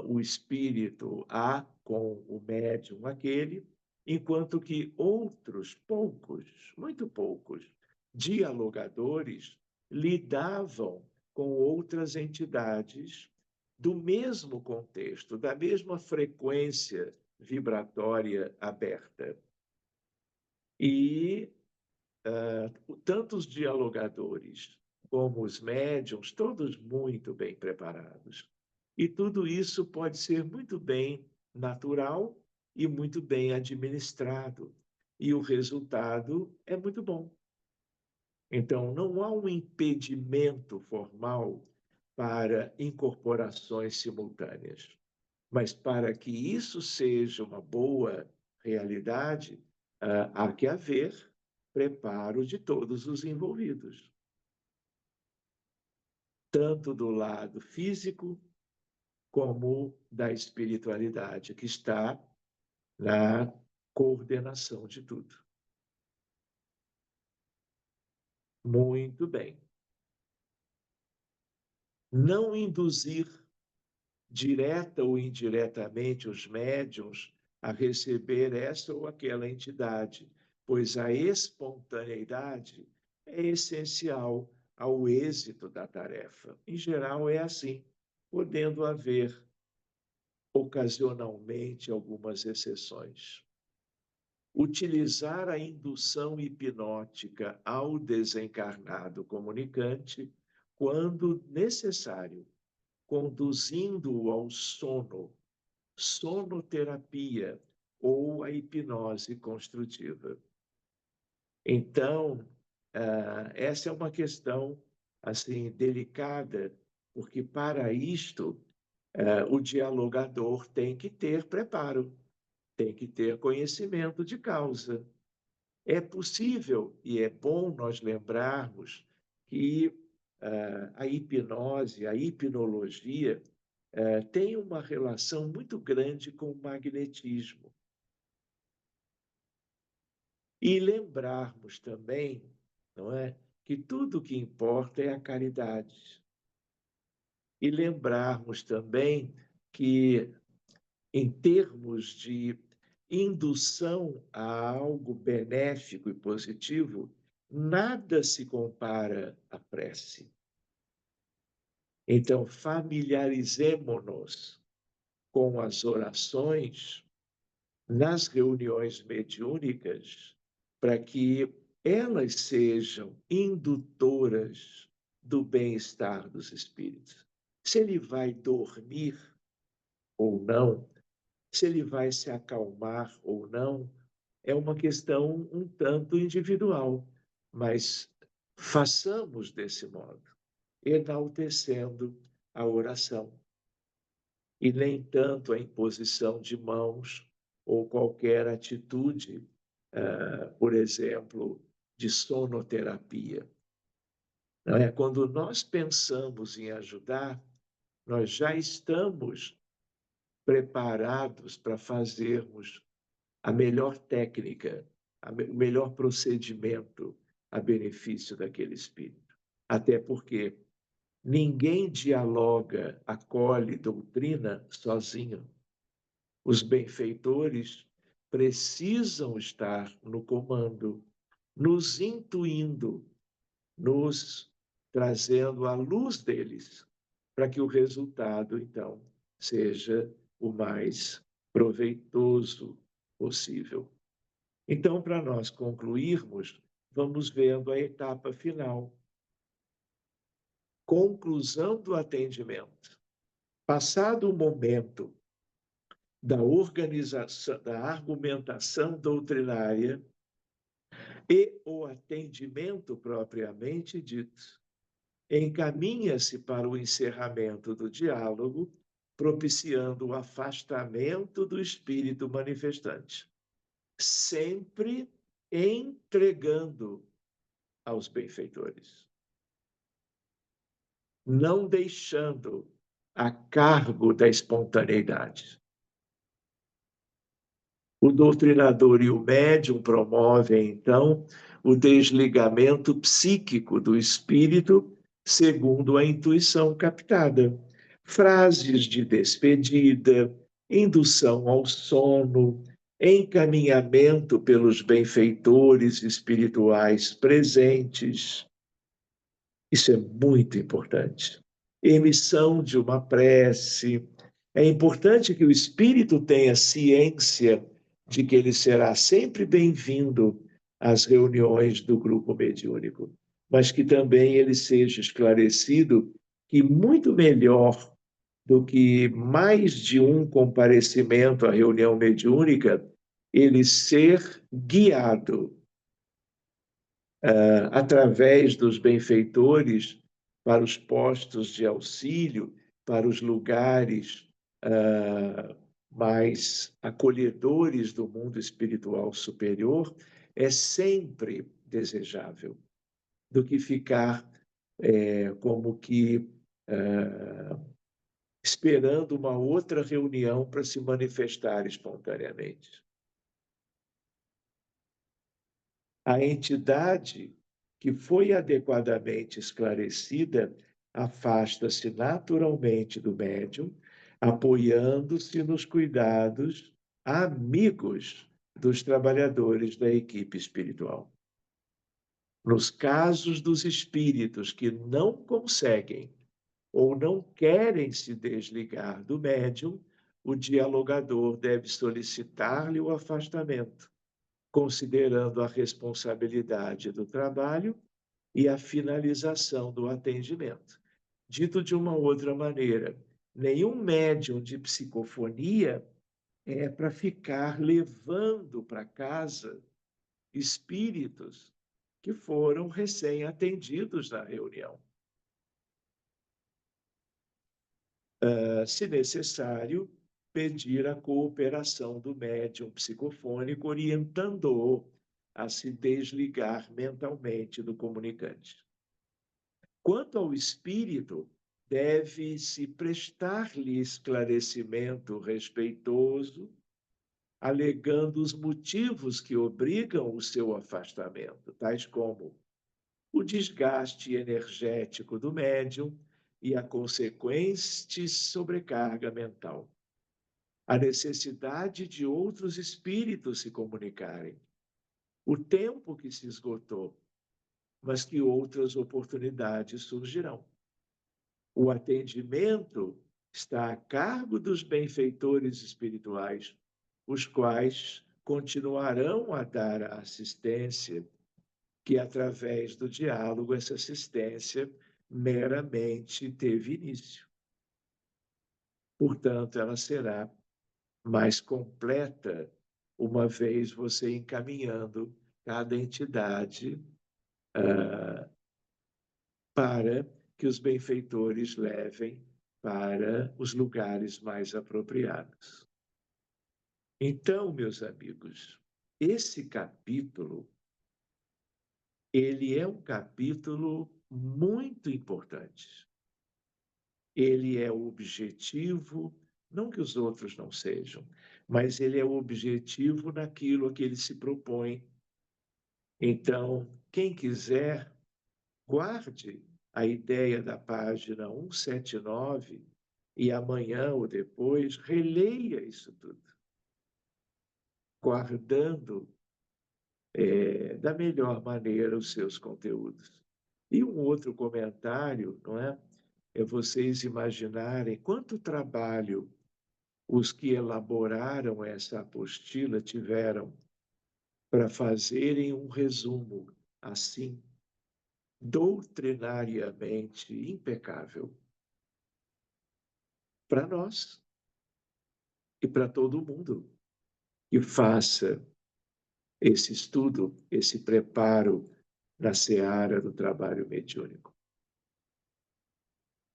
o espírito A com o médium aquele, enquanto que outros poucos, muito poucos, dialogadores lidavam com outras entidades do mesmo contexto, da mesma frequência vibratória aberta. E tanto os dialogadores como os médiums, todos muito bem preparados. E tudo isso pode ser muito bem natural e muito bem administrado. E o resultado é muito bom. Então, não há um impedimento formal para incorporações simultâneas. Mas para que isso seja uma boa realidade, há que haver preparo de todos os envolvidos, tanto do lado físico como da espiritualidade, que está na coordenação de tudo. Muito bem. Não induzir direta ou indiretamente os médiuns a receber essa ou aquela entidade, pois a espontaneidade é essencial ao êxito da tarefa. Em geral, é assim, podendo haver ocasionalmente algumas exceções. Utilizar a indução hipnótica ao desencarnado comunicante, quando necessário, conduzindo-o ao sono, sonoterapia ou a hipnose construtiva. Então, essa é uma questão assim delicada, porque para isto o dialogador tem que ter preparo, tem que ter conhecimento de causa. É possível e é bom nós lembrarmos que a hipnose, a hipnologia, tem uma relação muito grande com o magnetismo. E lembrarmos também, não é, que tudo o que importa é a caridade. E lembrarmos também que, em termos de indução a algo benéfico e positivo, nada se compara à prece. Então, familiarizemo-nos com as orações nas reuniões mediúnicas, para que elas sejam indutoras do bem-estar dos espíritos. Se ele vai dormir ou não, se ele vai se acalmar ou não, é uma questão um tanto individual, mas façamos desse modo, enaltecendo a oração. E nem tanto a imposição de mãos ou qualquer atitude, por exemplo, de sonoterapia. Não é? Quando nós pensamos em ajudar, nós já estamos preparados para fazermos a melhor técnica, o melhor procedimento a benefício daquele espírito. Até porque ninguém dialoga, acolhe doutrina sozinho. Os benfeitores precisam estar no comando, nos intuindo, nos trazendo a luz deles, para que o resultado, então, seja o mais proveitoso possível. Então, para nós concluirmos, vamos vendo a etapa final. Conclusão do atendimento. Passado o momento da organização, da argumentação doutrinária e o atendimento propriamente dito, encaminha-se para o encerramento do diálogo, propiciando o afastamento do espírito manifestante, sempre entregando aos benfeitores, não deixando a cargo da espontaneidade. O doutrinador e o médium promovem, então, o desligamento psíquico do espírito segundo a intuição captada, frases de despedida, indução ao sono, encaminhamento pelos benfeitores espirituais presentes. Isso é muito importante. Emissão de uma prece. É importante que o espírito tenha ciência de que ele será sempre bem-vindo às reuniões do grupo mediúnico, mas que também ele seja esclarecido que muito melhor do que mais de um comparecimento à reunião mediúnica, ele ser guiado através dos benfeitores para os postos de auxílio, para os lugares mais acolhedores do mundo espiritual superior, é sempre desejável, do que ficar como que esperando uma outra reunião para se manifestar espontaneamente. A entidade que foi adequadamente esclarecida afasta-se naturalmente do médium, apoiando-se nos cuidados amigos dos trabalhadores da equipe espiritual. Nos casos dos espíritos que não conseguem ou não querem se desligar do médium, o dialogador deve solicitar-lhe o afastamento, considerando a responsabilidade do trabalho e a finalização do atendimento. Dito de uma outra maneira, nenhum médium de psicofonia é para ficar levando para casa espíritos que foram recém-atendidos na reunião. Se necessário, pedir a cooperação do médium psicofônico, orientando-o a se desligar mentalmente do comunicante. Quanto ao espírito, deve-se prestar-lhe esclarecimento respeitoso, alegando os motivos que obrigam o seu afastamento, tais como o desgaste energético do médium e a consequente sobrecarga mental, a necessidade de outros espíritos se comunicarem, o tempo que se esgotou, mas que outras oportunidades surgirão. O atendimento está a cargo dos benfeitores espirituais, os quais continuarão a dar a assistência, que através do diálogo essa assistência meramente teve início. Portanto, ela será mais completa uma vez você encaminhando cada entidade para que os benfeitores levem para os lugares mais apropriados. Então, meus amigos, esse capítulo, ele é um capítulo muito importante. Ele é o objetivo, não que os outros não sejam, mas ele é o objetivo naquilo a que ele se propõe. Então, quem quiser, guarde a ideia da página 179 e amanhã ou depois releia isso tudo, guardando da melhor maneira os seus conteúdos. E um outro comentário, não é? É vocês imaginarem quanto trabalho os que elaboraram essa apostila tiveram para fazerem um resumo assim, doutrinariamente impecável, para nós e para todo mundo que faça esse estudo, esse preparo na seara do trabalho mediúnico.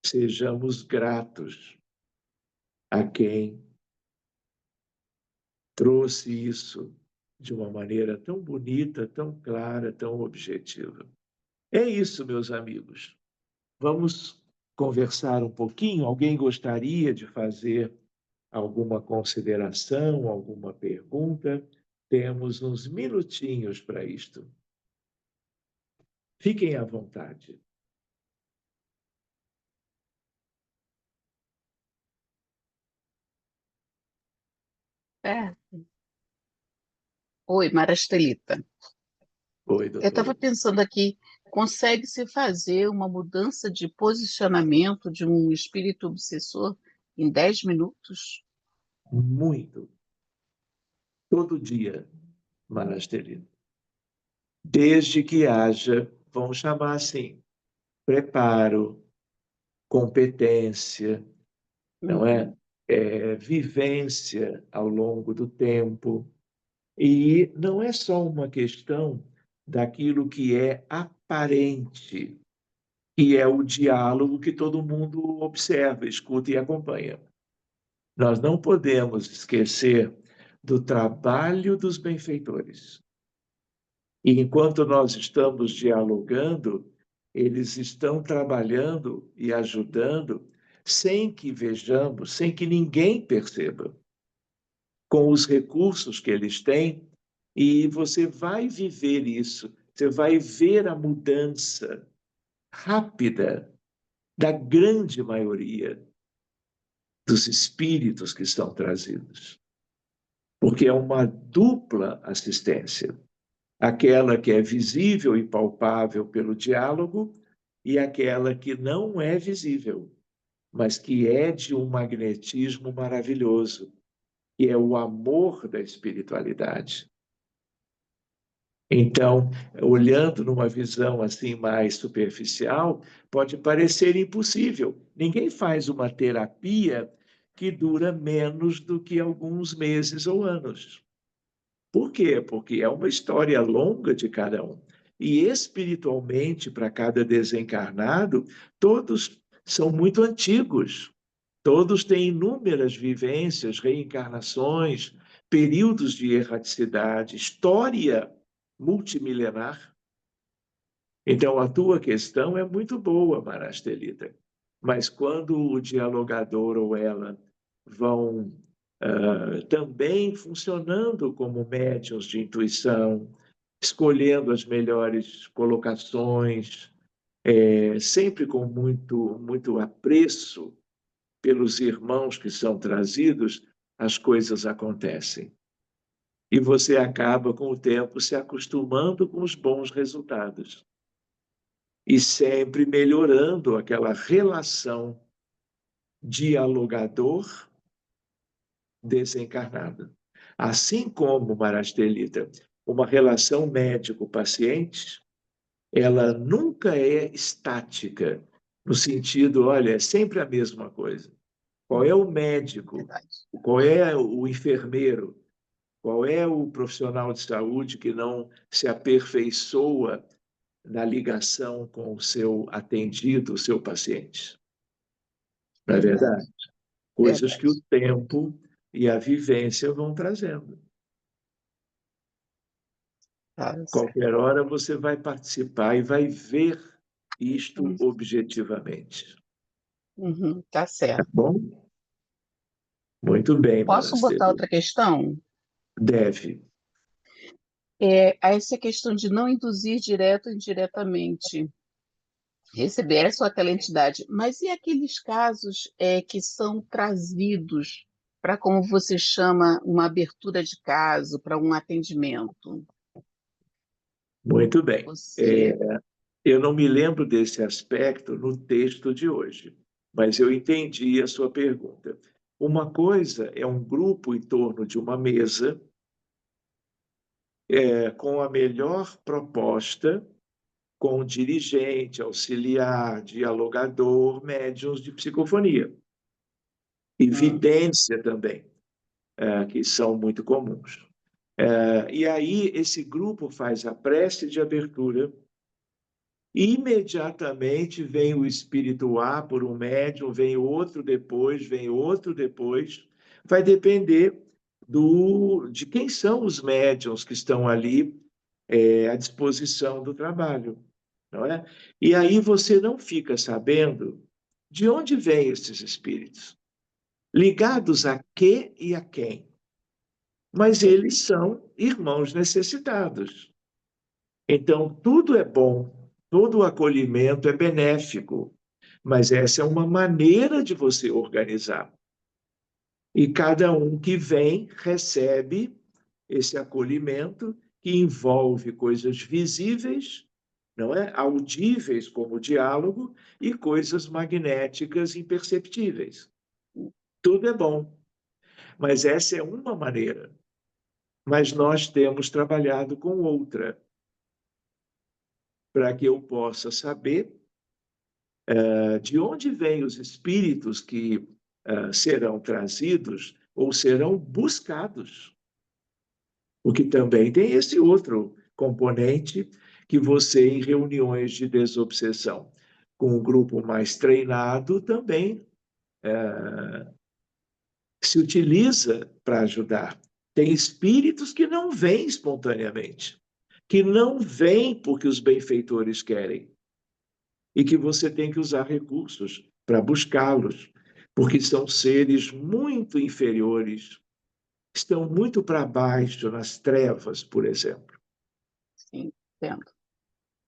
Sejamos gratos a quem trouxe isso de uma maneira tão bonita, tão clara, tão objetiva. É isso, meus amigos. Vamos conversar um pouquinho? Alguém gostaria de fazer alguma consideração, alguma pergunta? Temos uns minutinhos para isto. Fiquem à vontade. É. Oi, Marastelita. Oi, Eu estava doutora. pensando aqui, consegue-se fazer uma mudança de posicionamento de um espírito obsessor em 10 minutos? Muito. Todo dia, Manasterino. Desde que haja, vamos chamar assim, preparo, competência, não é? Uhum, Vivência ao longo do tempo. E não é só uma questão daquilo que é aparente, que é o diálogo que todo mundo observa, escuta e acompanha. Nós não podemos esquecer do trabalho dos benfeitores. E enquanto nós estamos dialogando, eles estão trabalhando e ajudando sem que vejamos, sem que ninguém perceba, com os recursos que eles têm, e você vai viver isso, você vai ver a mudança rápida da grande maioria dos espíritos que estão trazidos. Porque é uma dupla assistência, aquela que é visível e palpável pelo diálogo e aquela que não é visível, mas que é de um magnetismo maravilhoso, que é o amor da espiritualidade. Então, olhando numa visão assim mais superficial, pode parecer impossível. Ninguém faz uma terapia que dura menos do que alguns meses ou anos. Por quê? Porque é uma história longa de cada um. E espiritualmente, para cada desencarnado, todos são muito antigos. Todos têm inúmeras vivências, reencarnações, períodos de erraticidade, história multimilenar. Então, a tua questão é muito boa, Marastelita. Mas quando o dialogador ou ela vão também funcionando como médiuns de intuição, escolhendo as melhores colocações, sempre com muito apreço pelos irmãos que são trazidos, as coisas acontecem. E você acaba, com o tempo, se acostumando com os bons resultados. E sempre melhorando aquela relação dialogador-desencarnado. Assim como, Marastelita, uma relação médico-paciente, ela nunca é estática, no sentido, olha, é sempre a mesma coisa. Qual é o médico? verdade. Qual é o enfermeiro? Qual é o profissional de saúde que não se aperfeiçoa na ligação com o seu atendido, o seu paciente? Não é Verdade, verdade? Coisas que o verdade. tempo e a vivência vão trazendo. Tá certo. Qualquer hora você vai participar e vai ver isto Hum, objetivamente. tá Tá certo. bom? Muito bem, Posso botar Maracelu. outra questão? Deve. Essa questão de não induzir direto ou indiretamente, receber essa ou aquela entidade, mas e aqueles casos que são trazidos para, como você chama, uma abertura de caso, para um atendimento? Muito bem. Você. Eu não me lembro desse aspecto no texto de hoje, mas eu entendi a sua pergunta. Uma coisa é um grupo em torno de uma mesa, com a melhor proposta, com dirigente, auxiliar, dialogador, médiuns de psicofonia. E Hum, vidência também, que são muito comuns. E aí esse grupo faz a prece de abertura. Imediatamente vem o espírito A por um médium, vem outro depois. Vai depender de quem são os médiums que estão ali à disposição do trabalho, não é? E aí você não fica sabendo de onde vêm esses espíritos, ligados a quê e a quem. Mas eles são irmãos necessitados. Então, tudo é bom, todo o acolhimento é benéfico, mas essa é uma maneira de você organizar. E cada um que vem recebe esse acolhimento que envolve coisas visíveis, não é? Audíveis como o diálogo e coisas magnéticas imperceptíveis. Tudo é bom, mas essa é uma maneira. Mas nós temos trabalhado com outra, para que eu possa saber de onde vêm os espíritos que serão trazidos ou serão buscados. Porque também tem esse outro componente que você, em reuniões de desobsessão, com um grupo mais treinado, também se utiliza para ajudar. Tem espíritos que não vêm espontaneamente, que não vêm porque os benfeitores querem, e que você tem que usar recursos para buscá-los, porque são seres muito inferiores, estão muito para baixo nas trevas, por exemplo. Sim, entendo.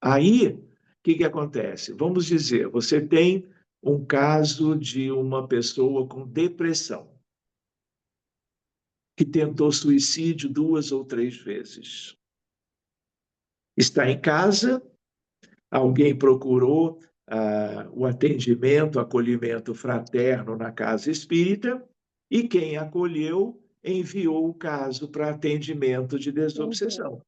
Aí, o que acontece? Vamos dizer, você tem um caso de uma pessoa com depressão, que tentou suicídio 2 ou 3 vezes. Está em casa, alguém procurou o atendimento, acolhimento fraterno na casa espírita, e quem acolheu enviou o caso para atendimento de desobsessão.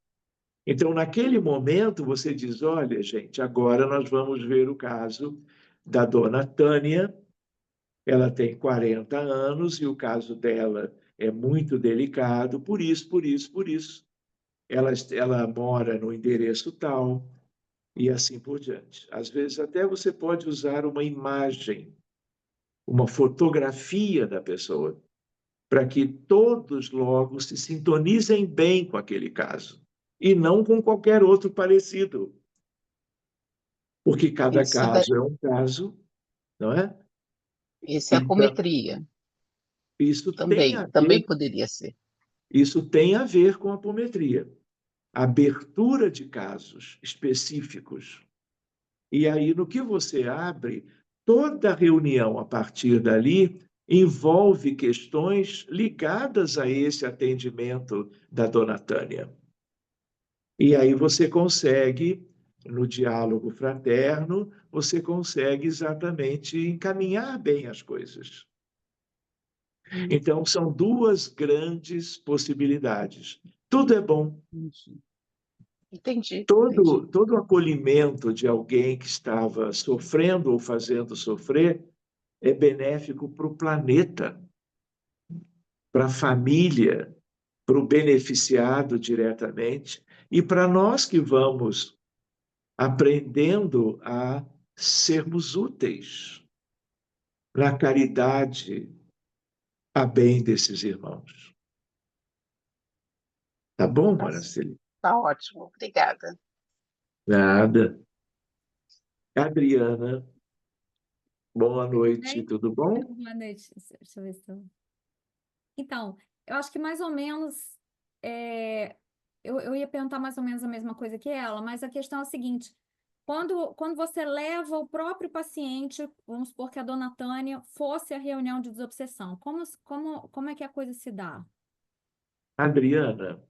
Então, naquele momento, você diz, olha, gente, agora nós vamos ver o caso da dona Tânia, ela tem 40 anos e o caso dela é muito delicado, por isso, por isso, por isso. Ela mora no endereço tal, e assim por diante. Às vezes, até você pode usar uma imagem, uma fotografia da pessoa, para que todos logo se sintonizem bem com aquele caso, e não com qualquer outro parecido. Porque cada caso é um caso, não é? Isso é Então, apometria. isso tem Também, a também ver, poderia ser. isso tem a ver com a apometria. Abertura de casos específicos. E aí, no que você abre, toda reunião a partir dali envolve questões ligadas a esse atendimento da dona Tânia. E aí você consegue, no diálogo fraterno, você consegue exatamente encaminhar bem as coisas. Então, são duas grandes possibilidades. Tudo é bom. Entendi. Todo acolhimento de alguém que estava sofrendo ou fazendo sofrer é benéfico para o planeta, para a família, para o beneficiado diretamente e para nós que vamos aprendendo a sermos úteis na caridade a bem desses irmãos. Tá bom, Maraceli? Tá ótimo, obrigada. Nada. Adriana, boa noite, Bem, tudo bom? boa noite. Deixa eu ver se eu... Então, eu acho que mais ou menos é, eu ia perguntar mais ou menos a mesma coisa que ela, mas a questão é a seguinte: quando você leva o próprio paciente, vamos supor que a dona Tânia fosse a reunião de desobsessão, como é que a coisa se dá? Adriana,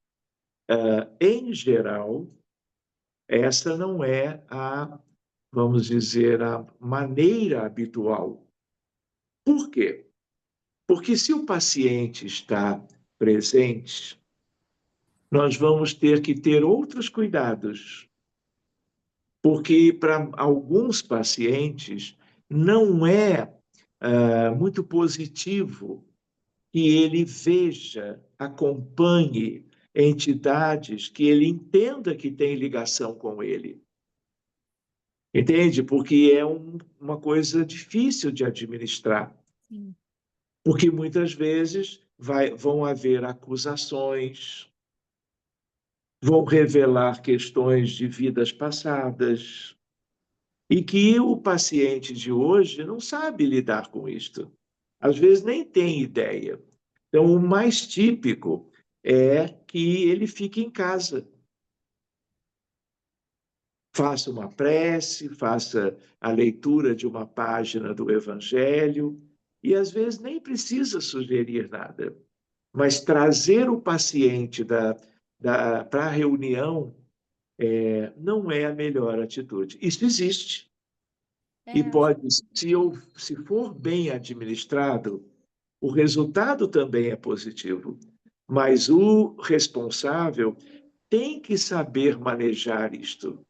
em geral, essa não é vamos dizer, a maneira habitual. Por quê? Porque se o paciente está presente, nós vamos ter que ter outros cuidados. Porque para alguns pacientes não é muito positivo que ele veja, acompanhe entidades que ele entenda que tem ligação com ele. Entende? Porque é uma coisa difícil de administrar. Sim. Porque muitas vezes vão haver acusações, vão revelar questões de vidas passadas, e que o paciente de hoje não sabe lidar com isto. Às vezes nem tem ideia. Então, o mais típico é que ele fique em casa. Faça uma prece, faça a leitura de uma página do Evangelho, E, às vezes, nem precisa sugerir nada, mas trazer o paciente para a reunião não é a melhor atitude. Isso existe. E É, pode, se for bem administrado, o resultado também é positivo. Mas o responsável tem que saber manejar isto.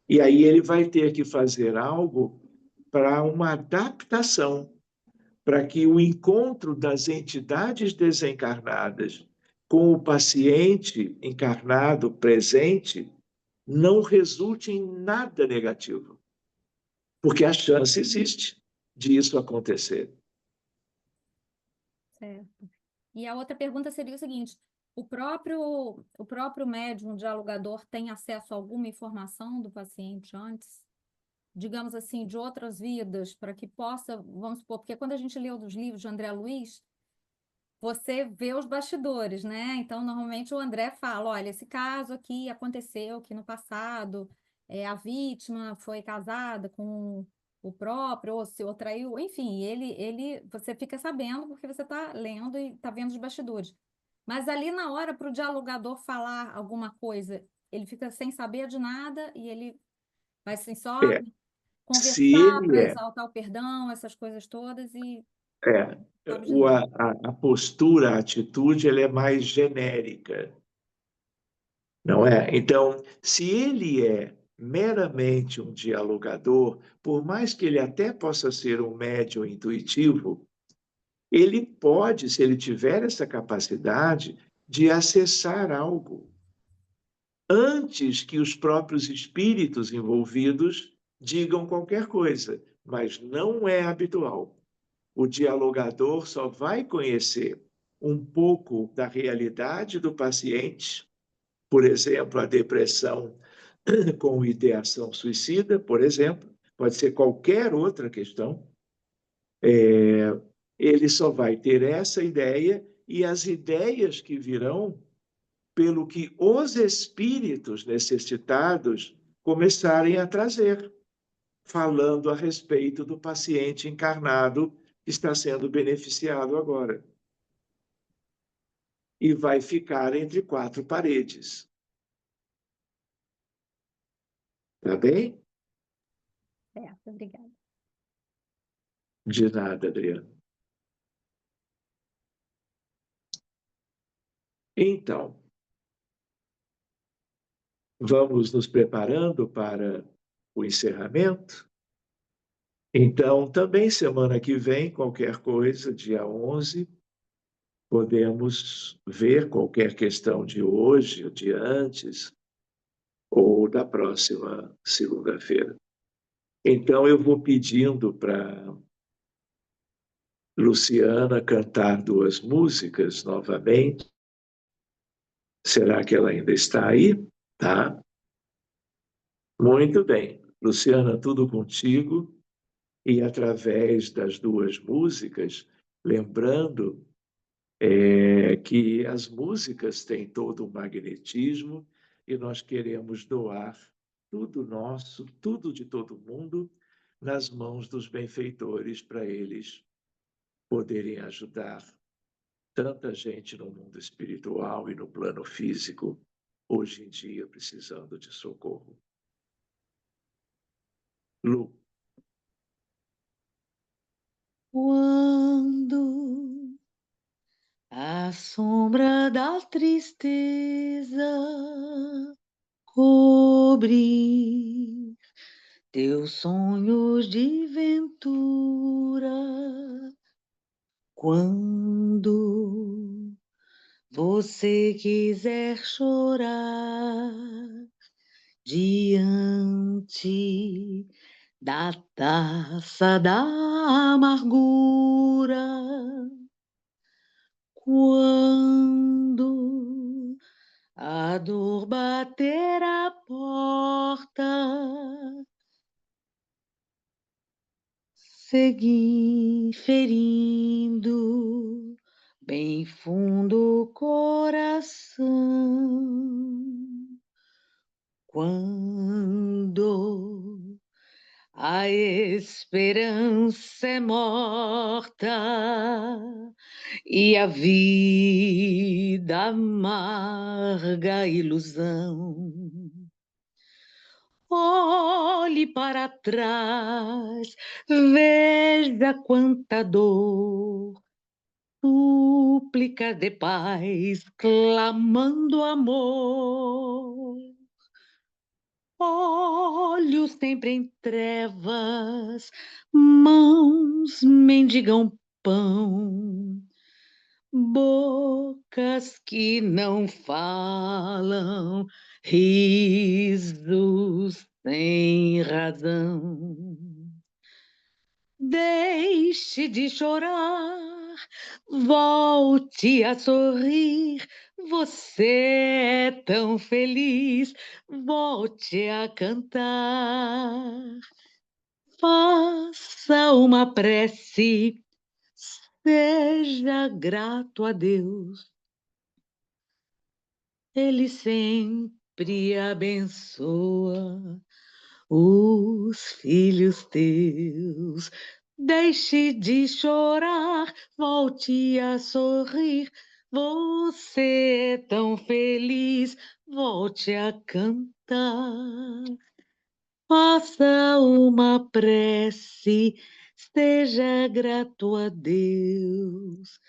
E aí ele vai ter que fazer algo para uma adaptação, para que o encontro das entidades desencarnadas com o paciente encarnado presente não resulte em nada negativo, porque a chance existe disso acontecer. certo. E a outra pergunta seria o seguinte: o próprio médium dialogador tem acesso a alguma informação do paciente antes? Digamos assim, de outras vidas, para que possa, vamos supor, porque quando a gente lê os livros de André Luiz, você vê os bastidores, né? Então, normalmente o André fala, olha, esse caso aqui aconteceu aqui no passado, a vítima foi casada com o próprio, ou se o traiu, enfim, você fica sabendo porque você está lendo e está vendo os bastidores. Mas ali na hora, para o dialogador falar alguma coisa, ele fica sem saber de nada e ele vai assim, só É, se conversar ele para exaltar o perdão, essas coisas todas e é, sabe de nada. a postura, a atitude, ela é mais genérica, não é? Então, se ele é meramente um dialogador, por mais que ele até possa ser um médium intuitivo, ele pode, se ele tiver essa capacidade, de acessar algo antes que os próprios espíritos envolvidos digam qualquer coisa, mas não é habitual. O dialogador só vai conhecer um pouco da realidade do paciente, por exemplo, a depressão com ideação suicida, por exemplo, pode ser qualquer outra questão. Ele só vai ter essa ideia e as ideias que virão pelo que os espíritos necessitados começarem a trazer, falando a respeito do paciente encarnado que está sendo beneficiado agora. E vai ficar entre quatro paredes. Tá bem? Certo, obrigada. De nada, Adriano. Então, vamos nos preparando para o encerramento. Então, também semana que vem, qualquer coisa, dia 11, podemos ver qualquer questão de hoje, ou de antes, ou da próxima segunda-feira. Então, eu vou pedindo para Luciana cantar duas músicas novamente. Será que ela ainda está aí? Tá? Muito bem. Luciana, tudo contigo. E através das duas músicas, lembrando que as músicas têm todo um magnetismo e nós queremos doar tudo nosso, tudo de todo mundo, nas mãos dos benfeitores para eles poderem ajudar tanta gente no mundo espiritual e no plano físico, hoje em dia precisando de socorro. Lu. Quando a sombra da tristeza cobrir teus sonhos de ventura, quando você quiser chorar diante da taça da amargura, quando a dor bater a porta, seguir ferindo bem fundo o coração. Quando A esperança é morta e a vida amarga ilusão. Olhe para trás, veja quanta dor, súplicas de paz, clamando amor. Olhos sempre em trevas, mãos mendigam pão, bocas que não falam, risos sem razão. Deixe de chorar, volte a sorrir. Você é tão feliz, volte a cantar. Faça uma prece, seja grato a Deus. Ele sempre abençoa os filhos teus. Deixe de chorar, volte a sorrir. Você é tão feliz, volte a cantar. Faça uma prece, seja grato a Deus.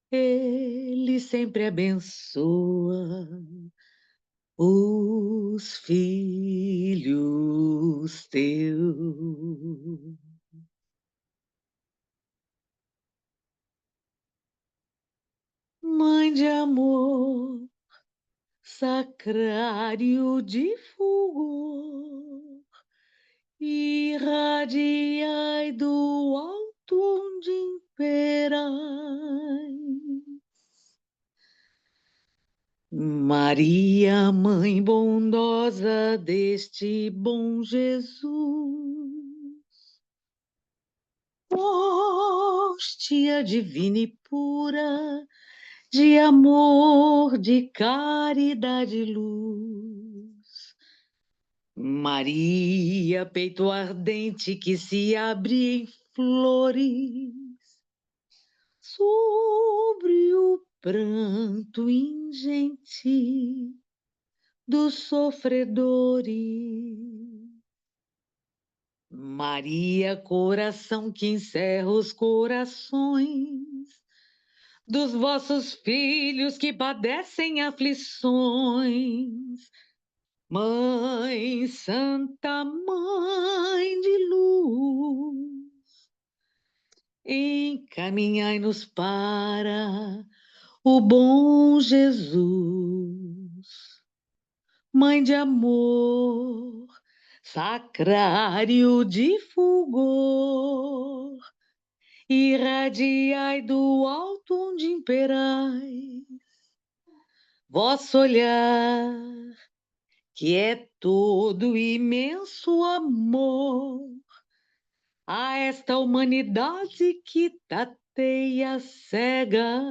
Ele sempre abençoa os filhos teus. Mãe de amor, sacrário de fulgor, irradiai do alto onde imperai. Maria, mãe bondosa deste bom Jesus, hóstia divina e pura, de amor, de caridade e luz. Maria, peito ardente que se abre em flores, sobre o pranto ingente dos sofredores. Maria, coração que encerra os corações dos vossos filhos que padecem aflições. Mãe Santa, Mãe de luz, encaminhai-nos para o bom Jesus. Mãe de amor, sacrário de fulgor, irradiai do alto onde imperais vosso olhar, que é todo imenso amor a esta humanidade que tateia cega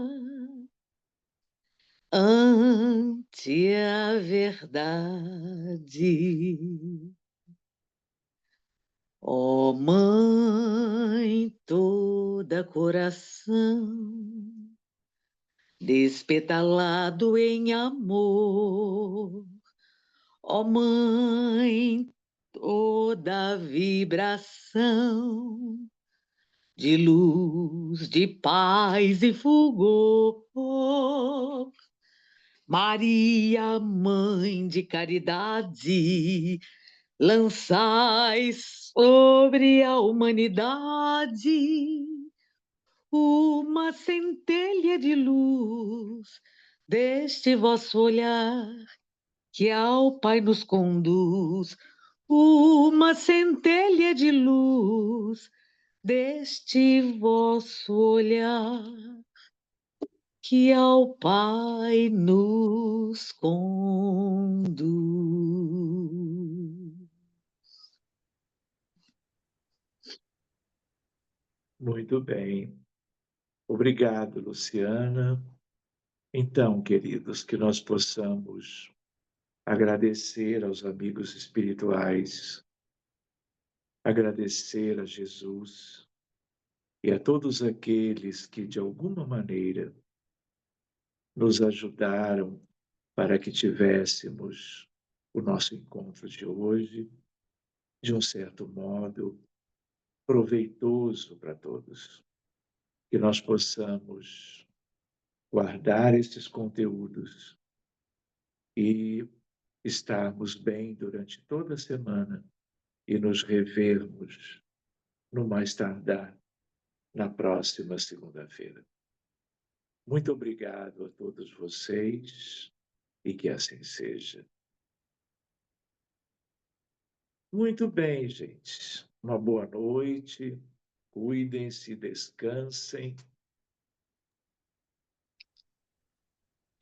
ante a verdade. Ó Mãe toda coração, despetalado em amor, ó Mãe toda vibração de luz, de paz e fulgor. Maria, Mãe de caridade, lançai sobre a humanidade uma centelha de luz deste vosso olhar que ao Pai nos conduz, uma centelha de luz deste vosso olhar que ao Pai nos conduz. Muito bem. Obrigado, Luciana. Então, queridos, que nós possamos agradecer aos amigos espirituais agradecer a Jesus e a todos aqueles que, de alguma maneira, nos ajudaram para que tivéssemos o nosso encontro de hoje, de um certo modo, proveitoso para todos. Que nós possamos guardar esses conteúdos e estarmos bem durante toda a semana e nos revermos no mais tardar na próxima segunda-feira. Muito obrigado a todos vocês e que assim seja. Muito bem, gente. Uma boa noite. Cuidem-se, descansem